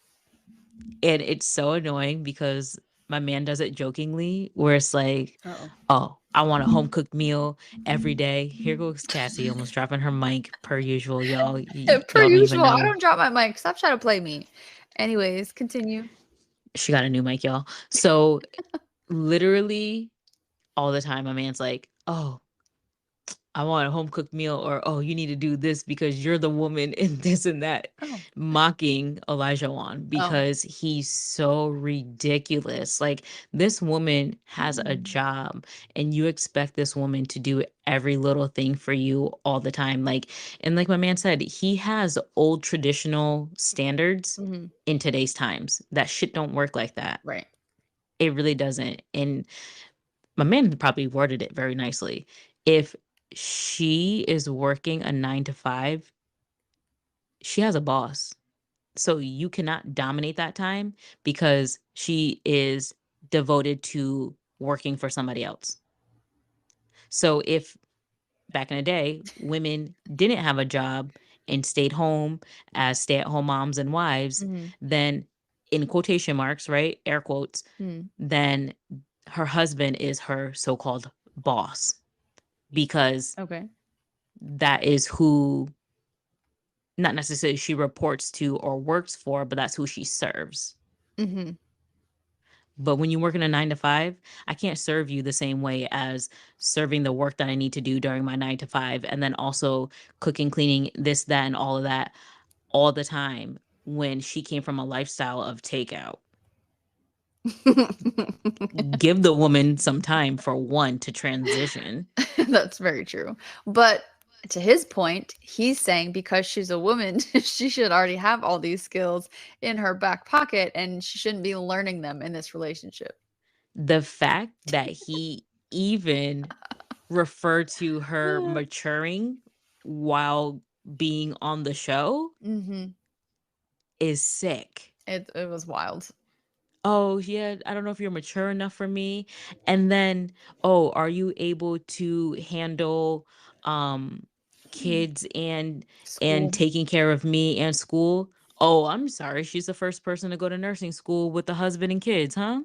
and it's so annoying because my man does it jokingly, where it's like, Oh. "Oh, I want a home cooked meal every day." Here goes Cassie, almost dropping her mic per usual. Per Y'all don't even usual, I know don't drop my mic. Stop trying to play me. Anyways, continue. she got a new mic, y'all. So literally all the time, my man's like, "Oh, I want a home cooked meal," or "Oh, you need to do this because you're the woman," and this and that, Oh. mocking Elijah Wan Oh. because he's so ridiculous. Like, this woman has a Mm. job, and you expect this woman to do every little thing for you all the time. Like, and like my man said, he has old traditional standards Mhm. in today's times. That shit don't work like that. Right. It really doesn't. And my man probably worded it very nicely. If she is working a 9 to 5, she has a boss. So you cannot dominate that time because she is devoted to working for somebody else. So if back in the day, women didn't have a job and stayed home as stay at home moms and wives, Mhm. then in quotation marks, right? Air quotes, Mm. then her husband is her so called boss because Okay. that is who not necessarily she reports to or works for, but that's who she serves. Mhm. But when you work in a 9 to 5, I can't serve you the same way as serving the work that I need to do during my 9 to 5, and then also cooking, cleaning, this, that, and all of that all the time when she came from a lifestyle of takeout. Give the woman some time for one to transition. That's very true. But to his point, he's saying because she's a woman, she should already have all these skills in her back pocket and she shouldn't be learning them in this relationship. The fact that he even refer to her maturing while being on the show Mm-hmm. is sick. It was wild. Oh, yeah, I don't know if you're mature enough for me. And then, oh, are you able to handle um kids and School. taking care of me and school? Oh, I'm sorry. She's the first person to go to nursing school with a husband and kids, huh?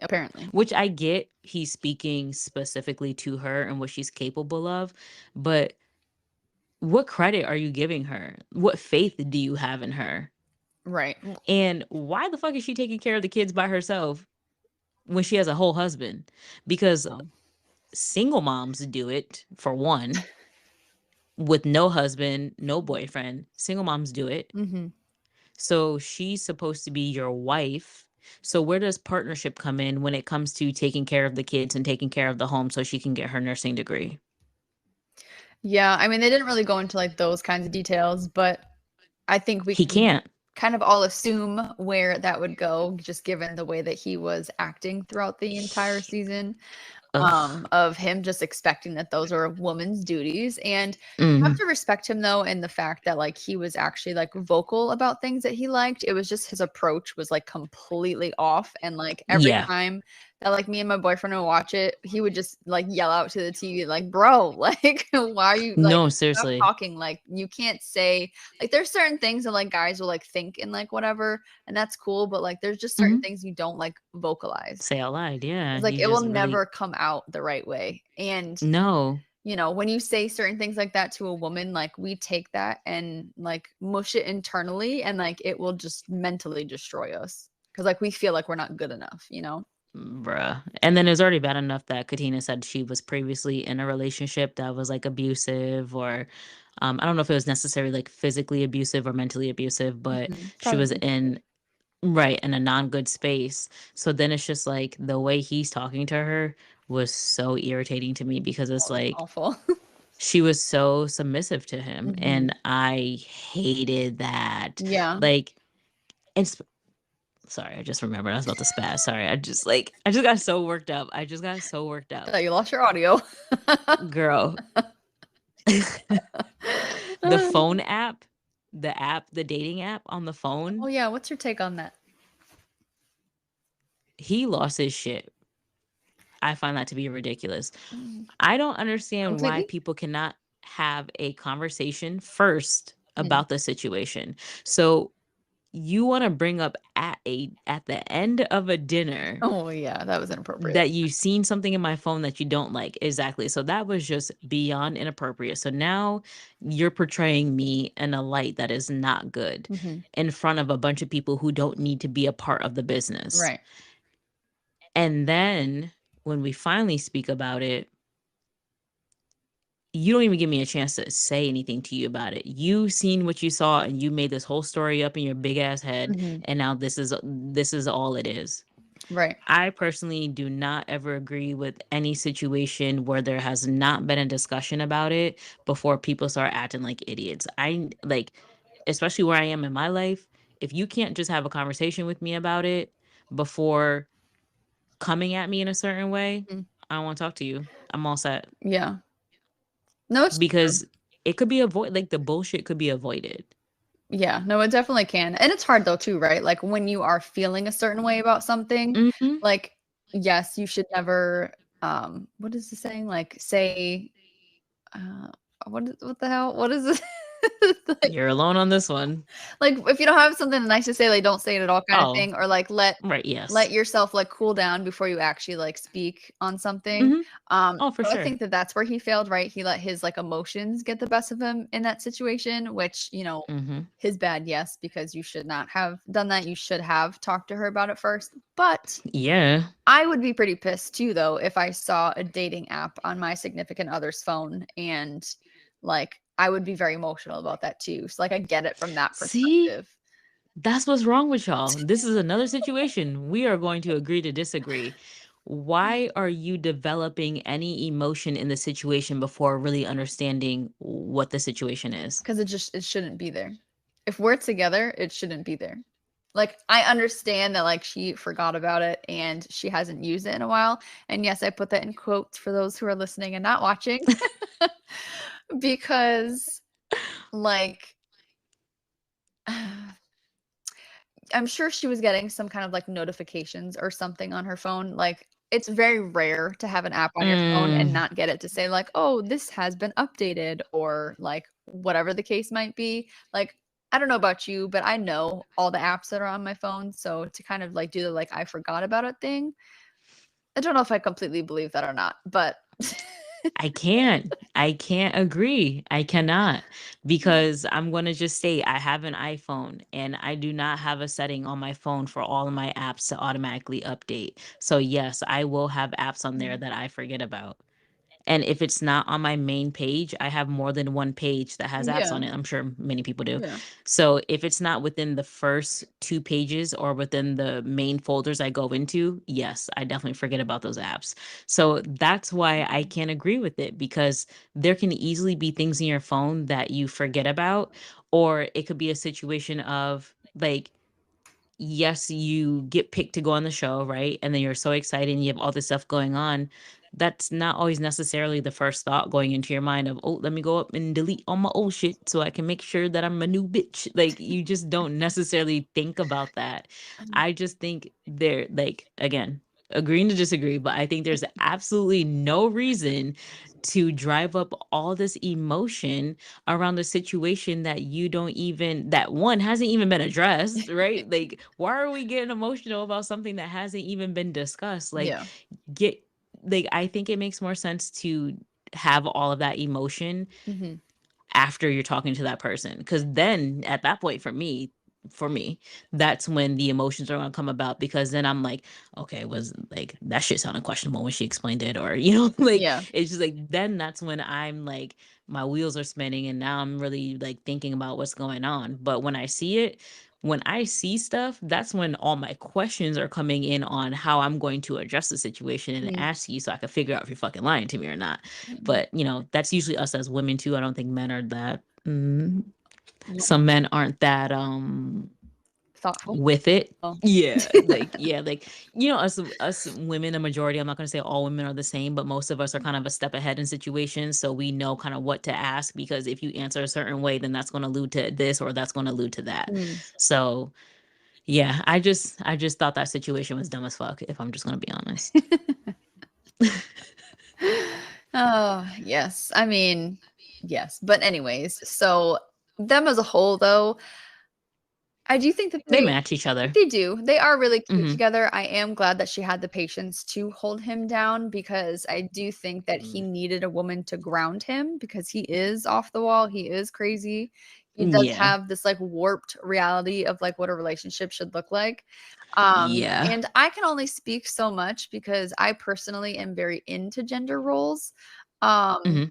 Apparently. Which I get, he's speaking specifically to her and what she's capable of, but what credit are you giving her? What faith do you have in her? Right. And why the fuck is she taking care of the kids by herself when she has a whole husband? Because single moms do it, for one, with no husband, no boyfriend. Single moms do it. Mm-hmm. So she's supposed to be your wife. So where does partnership come in when it comes to taking care of the kids and taking care of the home so she can get her nursing degree? Yeah, I mean, they didn't really go into like those kinds of details, but I think we He can can't. kind of all assume where that would go, just given the way that he was acting throughout the entire season. Ugh. Of him just expecting that those are a woman's duties. And you have Mm, to respect him though, in the fact that like he was actually like vocal about things that he liked. It was just his approach was like completely off. And like every yeah. time that like me and my boyfriend would watch it, he would just like yell out to the TV, like, bro, like, why are you like No, stop seriously. talking? Like, you can't say like there's certain things that like guys will like think and like whatever, and that's cool, but like there's just certain Hmm. things you don't like vocalize. Say out loud. Yeah. It's like You it will just really, never come out the right way. And, no. you know, when you say certain things like that to a woman, like we take that and like mush it internally and like it will just mentally destroy us. Cause like we feel like we're not good enough, you know? Bruh. And then it was already bad enough that Katina said she was previously in a relationship that was like abusive, or I don't know if it was necessarily like physically abusive or mentally abusive, but Mhm. she was Probably. in, right, in a non good space. So then it's just like the way he's talking to her was so irritating to me because it's Oh, it's like awful. she was so submissive to him Mhm. and I hated that. Yeah. Like, and sorry, I just remembered I was about to spaz. Sorry. I just got so worked up. I just got so worked up. Thought you lost your audio. Girl, the phone app, the dating app on the Oh phone, yeah, what's your take on that? he lost his shit. I find that to be ridiculous. Mm, I don't understand why completely? people cannot have a conversation first Mm. about the situation. So you want to bring up at the end of a dinner Oh yeah, that was inappropriate. that you've seen something in my phone that you don't like. Exactly. So that was just beyond inappropriate. So now you're portraying me in a light that is not good Mhm. in front of a bunch of people who don't need to be a part of the business. Right. And then when we finally speak about it, you don't even give me a chance to say anything to you about it. You seen what you saw and you made this whole story up in your big ass head, Mhm. and now this is all it is. Right. I personally do not ever agree with any situation where there has not been a discussion about it before people start acting like idiots. I like, especially where I am in my life, if you can't just have a conversation with me about it before coming at me in a certain way, Mm. I don't want to talk to you. I'm all set Yeah. No, it's true. because it could be avoid like the bullshit could be avoided. Yeah, no, it definitely can. And it's hard though too, right? Like when you are feeling a certain way about something, Mhm. like yes, you should never what is the saying? Like say uh what the hell? What is it? like, You're alone on this one. like if you don't have something nice to say, like don't say it at all kind of Oh, thing, or like right, let yes. yourself like cool down before you actually like speak on something. Mhm. Oh, for So I sure. think that that's where he failed, right? He let his like emotions get the best of him in that situation, which, you know, Mhm. his bad, yes, because you should not have done that. You should have talked to her about it first. But Yeah. I would be pretty pissed too, though, if I saw a dating app on my significant other's phone and like I would be very emotional about that too. So like I get it from that See? perspective. That's what's wrong with y'all. This is another situation. We are going to agree to disagree. Why are you developing any emotion in the situation before really understanding what the situation is? Because it shouldn't be there. If we're together, it shouldn't be there. like I understand that like she forgot about it and she hasn't used it in a while. And yes, I put that in quotes for those who are listening and not watching. Because like I'm sure she was getting some kind of like notifications or something on her phone. Like it's very rare to have an app on your phone and Mm, not get it to say like, "Oh, this has been updated," or like whatever the case might be. Like I don't know about you, but I know all the apps that are on my phone, so to kind of like do the like I forgot about it thing, I don't know if I completely believe that or not, but I can't agree. I cannot, because I'm going to just say I have an iPhone and I do not have a setting on my phone for all of my apps to automatically update. So yes, I will have apps on there Mm. that I forget about. And if it's not on my main page, I have more than one page that has apps Yeah, on it. I'm sure many people do. yeah. So if it's not within the first two pages or within the main folders I go into, yes, I definitely forget about those apps. So that's why I Mhm. can't agree with it, because there can easily be things in your phone that you forget about, or it could be a situation of like, yes, you get picked to go on the show, right? And then you're so excited and you have all this stuff going on. That's not always necessarily the first thought going into your mind of, oh, let me go up and delete all my old shit so I can make sure that I'm a new bitch. Like, you just don't necessarily think about that. I just think there, like, again, agreeing to disagree, but I think there's absolutely no reason to drive up all this emotion around a situation that you don't even, that one hasn't even been addressed, right? Like, why are we getting emotional about something that hasn't even been discussed? Like, Yeah. get, like, I think it makes more sense to have all of that emotion Mhm. after you're talking to that person, because then at that point, for me, that's when the emotions are going to come about, because then I'm like, okay, was like that shit sounded questionable when she explained it, or like, Yeah. it's just like, then that's when I'm like, my wheels are spinning and now I'm really like thinking about what's going on. But when I see stuff, that's when all my questions are coming in on how I'm going to address the situation and Mm. ask you, so I can figure out if you're fucking lying to me or not. Mhm. But that's usually us as women too. I don't think men are that. Yeah. Some men aren't that Thoughtful. with it. Oh. Yeah, like, us women, the majority. I'm not gonna say all women are the same, but most of us are kind of a step ahead in situations, so we know kind of what to ask, because if you answer a certain way, then that's going to allude to this or that's going to allude to that. Mm. So yeah, I just thought that situation was dumb as fuck. If I'm just gonna be honest. Oh, yes. I mean, yes. But anyways, so them as a whole though, I do think that They match each other. they do. They are really cute Hmm. together. I am glad that she had the patience to hold him down because I do think that he needed a woman to ground him because he is off the wall. He is crazy. He does Yeah. have this like warped reality of like what a relationship should look like. Yeah. And I can only speak so much because I personally am very into gender roles. Um, Hmm.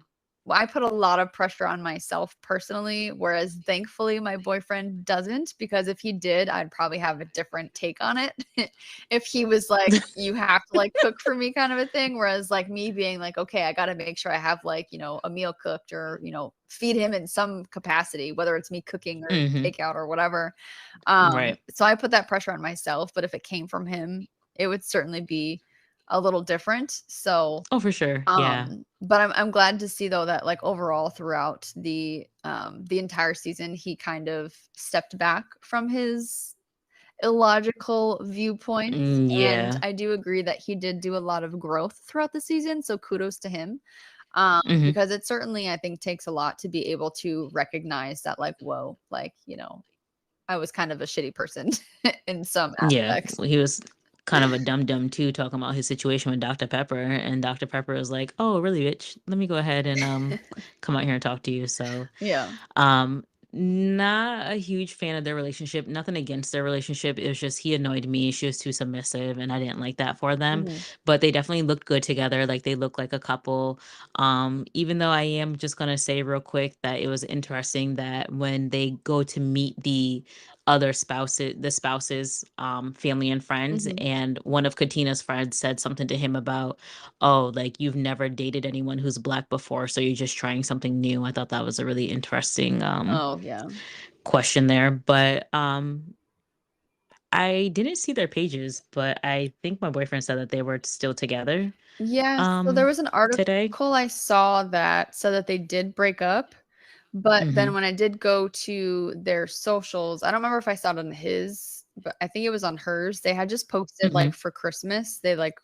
well, I put a lot of pressure on myself personally, whereas thankfully my boyfriend doesn't, because if he did, I'd probably have a different take on it. If he was like, you have to like cook for me kind of a thing. Whereas like me being like, okay, I got to make sure I have like, a meal cooked or, feed him in some capacity, whether it's me cooking or Hmm. takeout or whatever. Right. So I put that pressure on myself, but if it came from him, it would certainly be a little different. So Oh, for sure. Yeah. but I'm glad to see though that like overall throughout the entire season he kind of stepped back from his illogical viewpoints, and Yeah. I do agree that he did do a lot of growth throughout the season, so kudos to him. Hmm. Because it certainly I think takes a lot to be able to recognize that like whoa, like, I was kind of a shitty person in some Yeah. aspects. Well, he was kind of a dum dum too, talking about his situation with Dr. Pepper, and Dr. Pepper was like, "Oh, really, bitch? Let me go ahead and come out here and talk to you." So, Yeah. Um, not a huge fan of their relationship. Nothing against their relationship. It was just he annoyed me. She was too submissive, and I didn't like that for them. Mhm. But they definitely looked good together. Like, they look like a couple. Even though I am just gonna say real quick that it was interesting that when they go to meet the spouses, family and friends, Mhm. and one of Katina's friends said something to him about, oh, like, you've never dated anyone who's black before, so you're just trying something new. I thought that was a really interesting Oh, yeah. question there. But I didn't see their pages, but I think my boyfriend said that they were still together Yeah, so there was an today. article I saw that said that they did break up, but then Mhm. when I did go to their socials, I don't remember if I saw it on his, but I think it was on hers. They had just posted like Mhm. for Christmas. They like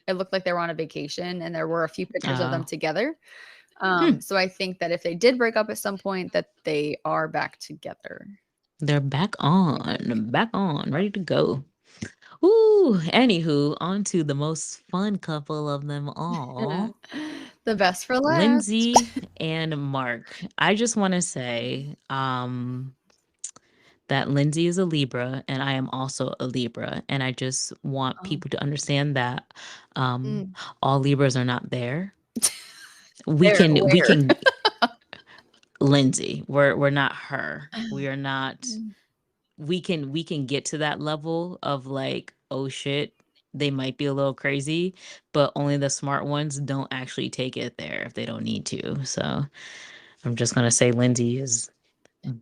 it looked like they were on a vacation and there were a few pictures of them Oh. together. Hmm. So I think that if they did break up at some point, that they are back together, They're back I think. on, ready to go. Ooh, anywho, on to the most fun couple of them all, The best for last. Lindsay and Mark. I just want to say that Lindsay is a Libra and I am also a Libra. And I just want Oh, people to understand that um, mm. all Libras are not there. We There, can, we where? can, Lindsay, we're not her. We are not, Mm. we can get to that level of like, oh shit, they might be a little crazy, but only the smart ones don't actually take it there if they don't need to. So I'm just gonna say Lindsay is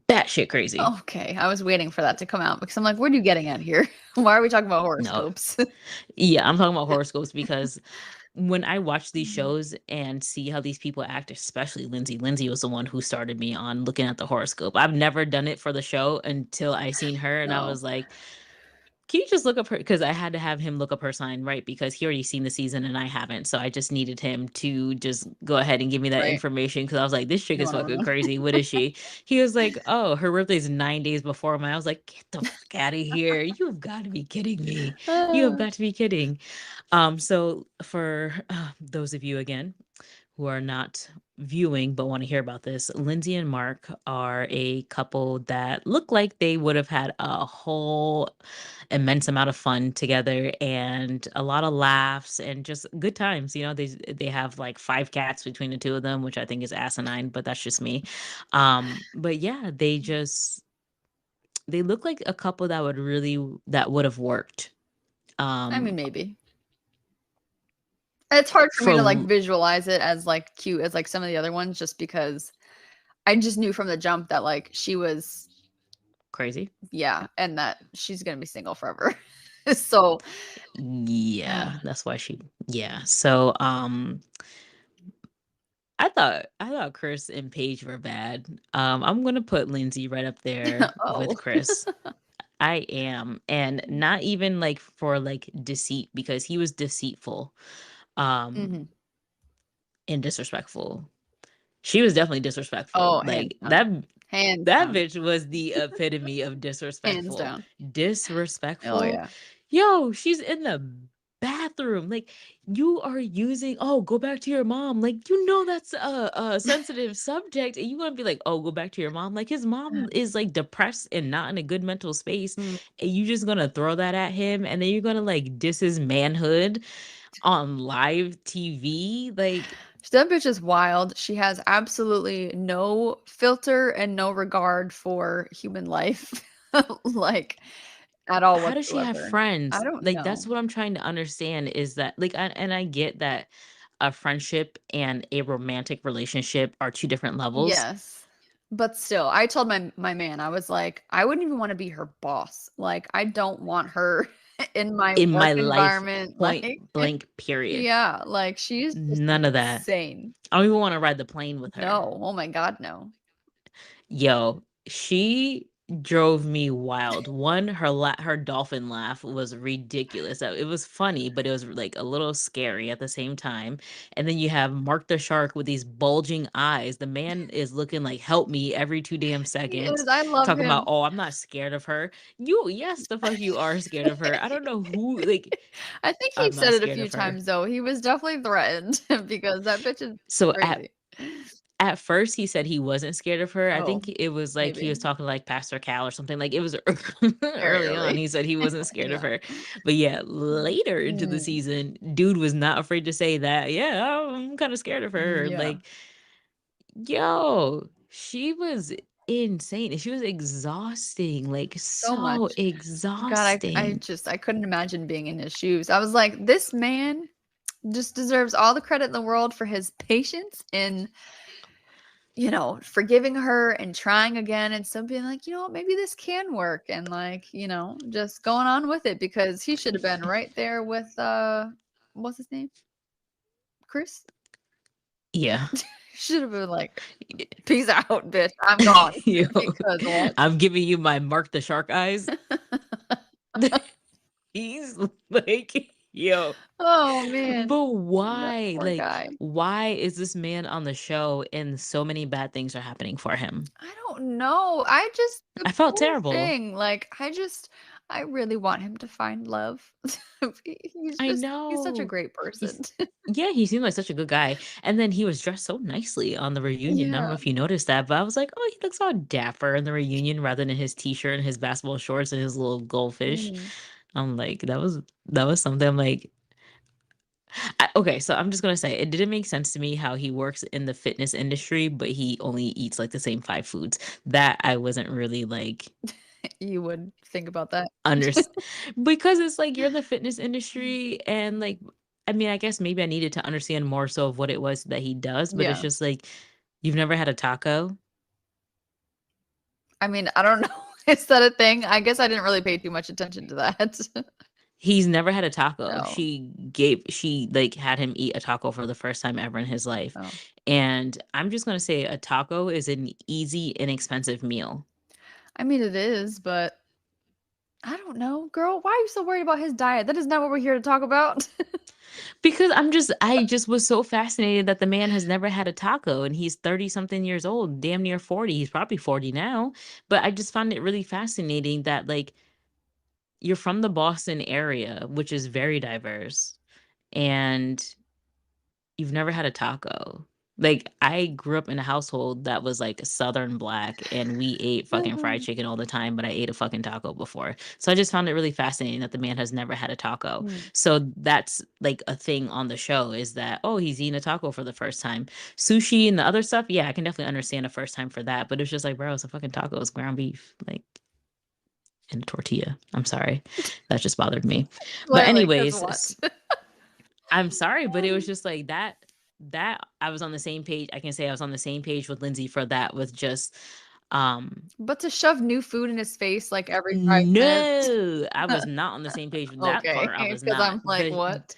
batshit crazy. Okay, I was waiting for that to come out because I'm like, what are you getting at here? Why are we talking about No, horoscopes? yeah, I'm talking about horoscopes because when I watch these Mm. shows and see how these people act, especially Lindsay, Lindsay was the one who started me on looking at the horoscope. I've never done it for the show until I seen her, and I No, was like, can you just look up her? Because I had to have him look up her sign, right? Because he already seen the season and I haven't. So I just needed him to just go ahead and give me that right. information because I was like, this chick You is want to fucking run? crazy. What is she? He was like, oh, her birthday's 9 days before mine. I was like, get the fuck out of here. You've got to be kidding me. You have Ah, got to be kidding. So for those of you again who are not viewing but want to hear about this, Lindsay and Mark are a couple that look like they would have had a whole immense amount of fun together and a lot of laughs and just good times. You know, they have like 5 cats between the two of them, which I think is asinine, but that's just me. But yeah, they look like a couple that would have worked. I mean, Um maybe. It's hard for me to like for visualize it as like cute as like some of the other ones, just because I just knew from the jump that like she was, crazy. yeah, and that she's gonna be single forever. So, Yeah, that's why she yeah. So I thought Chris and Paige were bad. I'm gonna put Lindsay right up there with oh, Chris. I am. And not even like for like deceit because he was deceitful hmm, um and disrespectful. She was definitely disrespectful. oh, hands Like down, that hands that down, bitch was the epitome of hands disrespectful. down. Oh Disrespectful. yeah. Yo, she's in the bathroom. Like you are using, oh, go back to your mom. Like you know that's a sensitive subject, and you gonna be like, oh, go back to your mom. Like his mom is like depressed and not in a good mental space, Mm. and you just gonna throw that at him, and then you're gonna like diss his manhood on live TV. Like That bitch is wild. She has absolutely no filter and no regard for human life, like at all how does she have whatsoever. I friends? don't Like that's know. what I'm trying to understand is that like and I get that a friendship and a romantic relationship are two different levels. Yes. But still, I told my man, I was like, I wouldn't even want to be her boss. Like, I don't want her in my In work my life, environment. point Like, blank, period. yeah, like she's just None of that. insane. I don't even want to ride the plane with her. No, oh my God, no. Yo, she drove me wild. One, her dolphin laugh was ridiculous. It was funny, but it was like a little scary at the same time. And then you have Mark the Shark with these bulging eyes. The man is looking like help me every 2 damn seconds, Yes, I love talking about, him. oh, I'm not scared of her. Yes, the fuck you are scared of her. I don't know who like I think he I'm not said it a scared few of her. times though. He was definitely threatened because that bitch is So crazy. at first, he said he wasn't scared of her. I Oh, think it was like he maybe was talking to like Pastor Cal or something. Like it was very early on. early. He said he wasn't scared of Yeah. her. But yeah, later into the Mm, season, dude was not afraid to say that. Yeah, I'm kind of scared of her. yeah. Like, yo, she was insane. And she was exhausting. Like, So so much. God, I exhausting. just I couldn't imagine being in his shoes. I was like, this man just deserves all the credit in the world for his patience and forgiving her and trying again and still being like, maybe this can work and like, just going on with it because he should have been right there with what's his name? Chris? Yeah. Should have been like, peace out, bitch. I'm gone. Yo, Because what? I'm giving you my Mark the Shark eyes. He's like, yo, Oh man. but That why? poor Like, guy. why is this man on the show and so many bad things are happening for him? I don't know. I just the I felt poor terrible. thing. Like I really want him to find love. I He's such a know. great person. He's Yeah, he seemed like such a good guy. And then he was dressed so nicely on the reunion. I don't know Yeah. if you noticed that, but I was like, oh, he looks all dapper in the reunion rather than his t-shirt and his basketball shorts and his little goldfish. Mm. I'm like, that was something. I'm like, okay, so I'm just gonna say it didn't make sense to me how he works in the fitness industry, but he only eats like the same five foods. That I wasn't really like You would think about that. under because it's like you're in the fitness industry and like I mean, I guess maybe I needed to understand more so of what it was that he does, but it's Yeah. just like you've never had a taco. I mean, I don't know. Is that a thing? I guess I didn't really pay too much attention to that. He's never had a taco. No. She like had him eat a taco for the first time ever in his life. Oh. And I'm just gonna say a taco is an easy, inexpensive meal. I mean, it is, but I don't know, girl. Why are you so worried about his diet? That is not what we're here to talk about. Because I just was so fascinated that the man has never had a taco and he's 30 something years old, damn near 40. He's probably 40 now. But I just found it really fascinating that like you're from the Boston area, which is very diverse, and you've never had a taco. Like I grew up in a household that was like Southern black and we ate fucking fried chicken all the time, but I ate a fucking taco before. So I just found it really fascinating that the man has never had a taco. Mm. So that's like a thing on the show is that, oh, he's eating a taco for the first time. Sushi and the other stuff, yeah, I can definitely understand a first time for that. But it's just like, bro, it's a fucking taco, it's ground beef. Like in a tortilla. I'm sorry. That just bothered me. But Clearly, because anyways, what? I'm sorry, but it was just like that I was on the same page. I can say I was on the same page with Lindsay for that with just But to shove new food in his face like every 5 minutes. no, I was not on the same page with that Okay, part. I was because not. I'm like, what?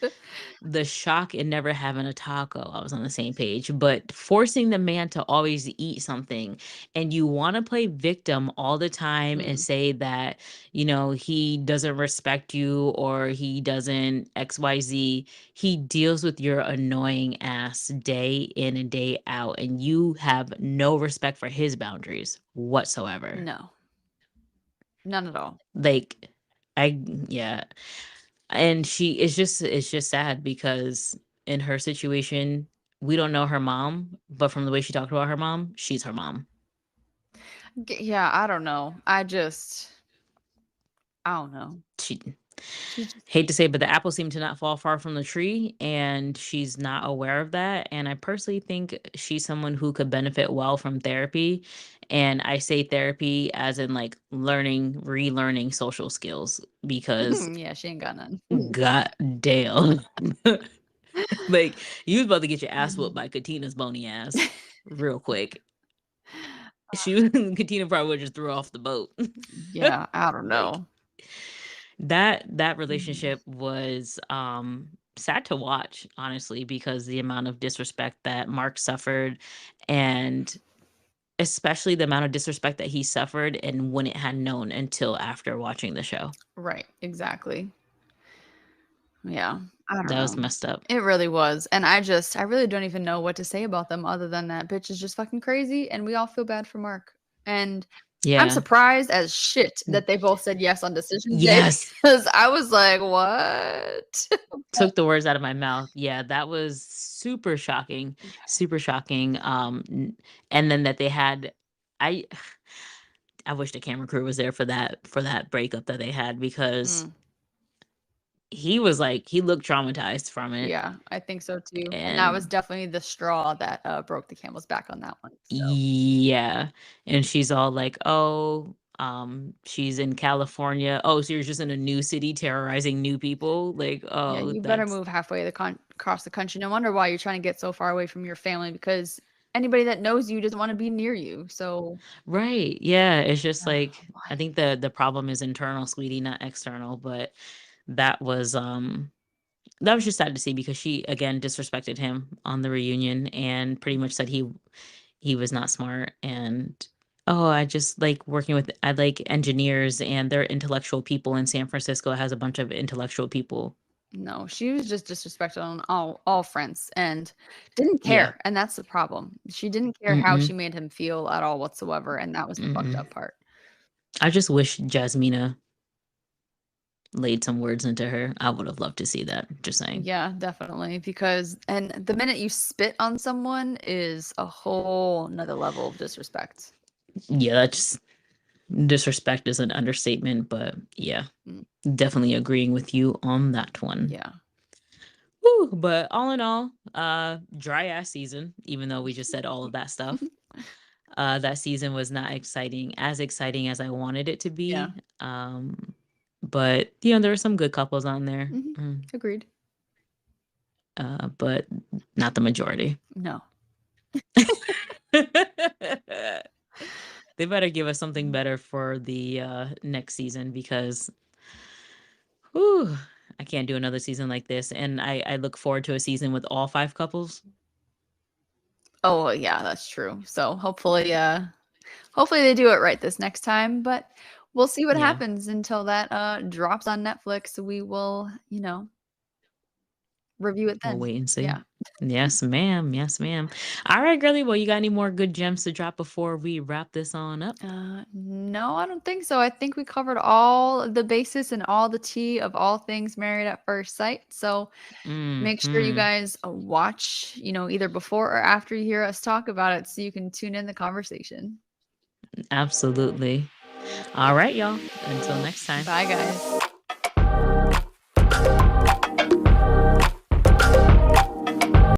The shock in never having a taco, I was on the same page. But forcing the man to always eat something and you want to play victim all the time and Mm, say that, he doesn't respect you or he doesn't XYZ, he deals with your annoying ass day in and day out, and you have no respect for his boundaries whatsoever. no, none at all. Like, yeah. And it's just sad because in her situation, we don't know her mom, but from the way she talked about her mom, she's her mom. Yeah, I don't know. I don't know. She She just, hate to say, but the apple seemed to not fall far from the tree, and she's not aware of that. And I personally think she's someone who could benefit well from therapy. And I say therapy as in like relearning social skills because yeah, she ain't got none. god damn. Like you was about to get your ass whooped by Katina's bony ass real quick. Katina probably would just threw her off the boat. Yeah, I don't Like know. that Mm, relationship was sad to watch, honestly, because the amount of disrespect that Mark suffered and especially the amount of disrespect that he suffered and wouldn't had known until after watching the show. right, exactly. Yeah, I don't That was know. messed up. It really was, and I really don't even know what to say about them other than that bitch is just fucking crazy, and we all feel bad for Mark. And I'm Yeah. surprised as shit that they both said yes on decision day Yes. because I was like, "What?" Took the words out of my mouth. Yeah, that was super shocking, super shocking. And then that they had, I, I wish the camera crew was there for that breakup that they had because Mm, he was like he looked traumatized from it, yeah, I think so too, and that was and definitely the straw that, broke the camel's back on that one, so yeah, and she's all like, oh, she's in California. Oh, so you're just in a new city terrorizing new people, like, yeah, oh, you better that's move halfway across the country. No wonder why you're trying to get so far away from your family because anybody that knows you doesn't want to be near you. So, Right. Yeah. It's just oh like I boy. think the problem is internal, sweetie, not external. But that was that was just sad to see because she again disrespected him on the reunion and pretty much said he was not smart. And oh, I just like working with I like engineers and they're intellectual people, and San Francisco has a bunch of intellectual people. No, she was just disrespectful on all fronts and didn't Yeah. care, and that's the problem. She didn't care how Mm-mm. she made him feel at all whatsoever, and that was the fucked Mm-mm. up part. I just wish Jasmina laid some words into her. I would have loved to see that. Just saying. Yeah, definitely, because and the minute you spit on someone is a whole another level of disrespect. Yeah, that's disrespect is an understatement, but yeah, Mm, definitely agreeing with you on that one. yeah. Whew, but all in all, dry ass season, even though we just said all of that stuff. That season was not exciting as I wanted it to Yeah. be. But you know, there were some good couples on there. Mhm. Agreed. But not the majority. No. They better give us something better for the next season because whew, I can't do another season like this. And I look forward to a season with all five couples. Oh, yeah, that's true. So hopefully they do it right this next time, but we'll see what Yeah, happens until that drops on Netflix. We will, review it we'll then. wait and see. Yeah. Yes, ma'am. Yes, ma'am. All right, girly. Well, you got any more good gems to drop before we wrap this on up? No, I don't think so. I think we covered all the basis and all the tea of all things Married at First Sight. So make sure you Hmm. guys watch, either before or after you hear us talk about it so you can tune in the conversation. Absolutely. All right, y'all. Until next time. Bye, guys.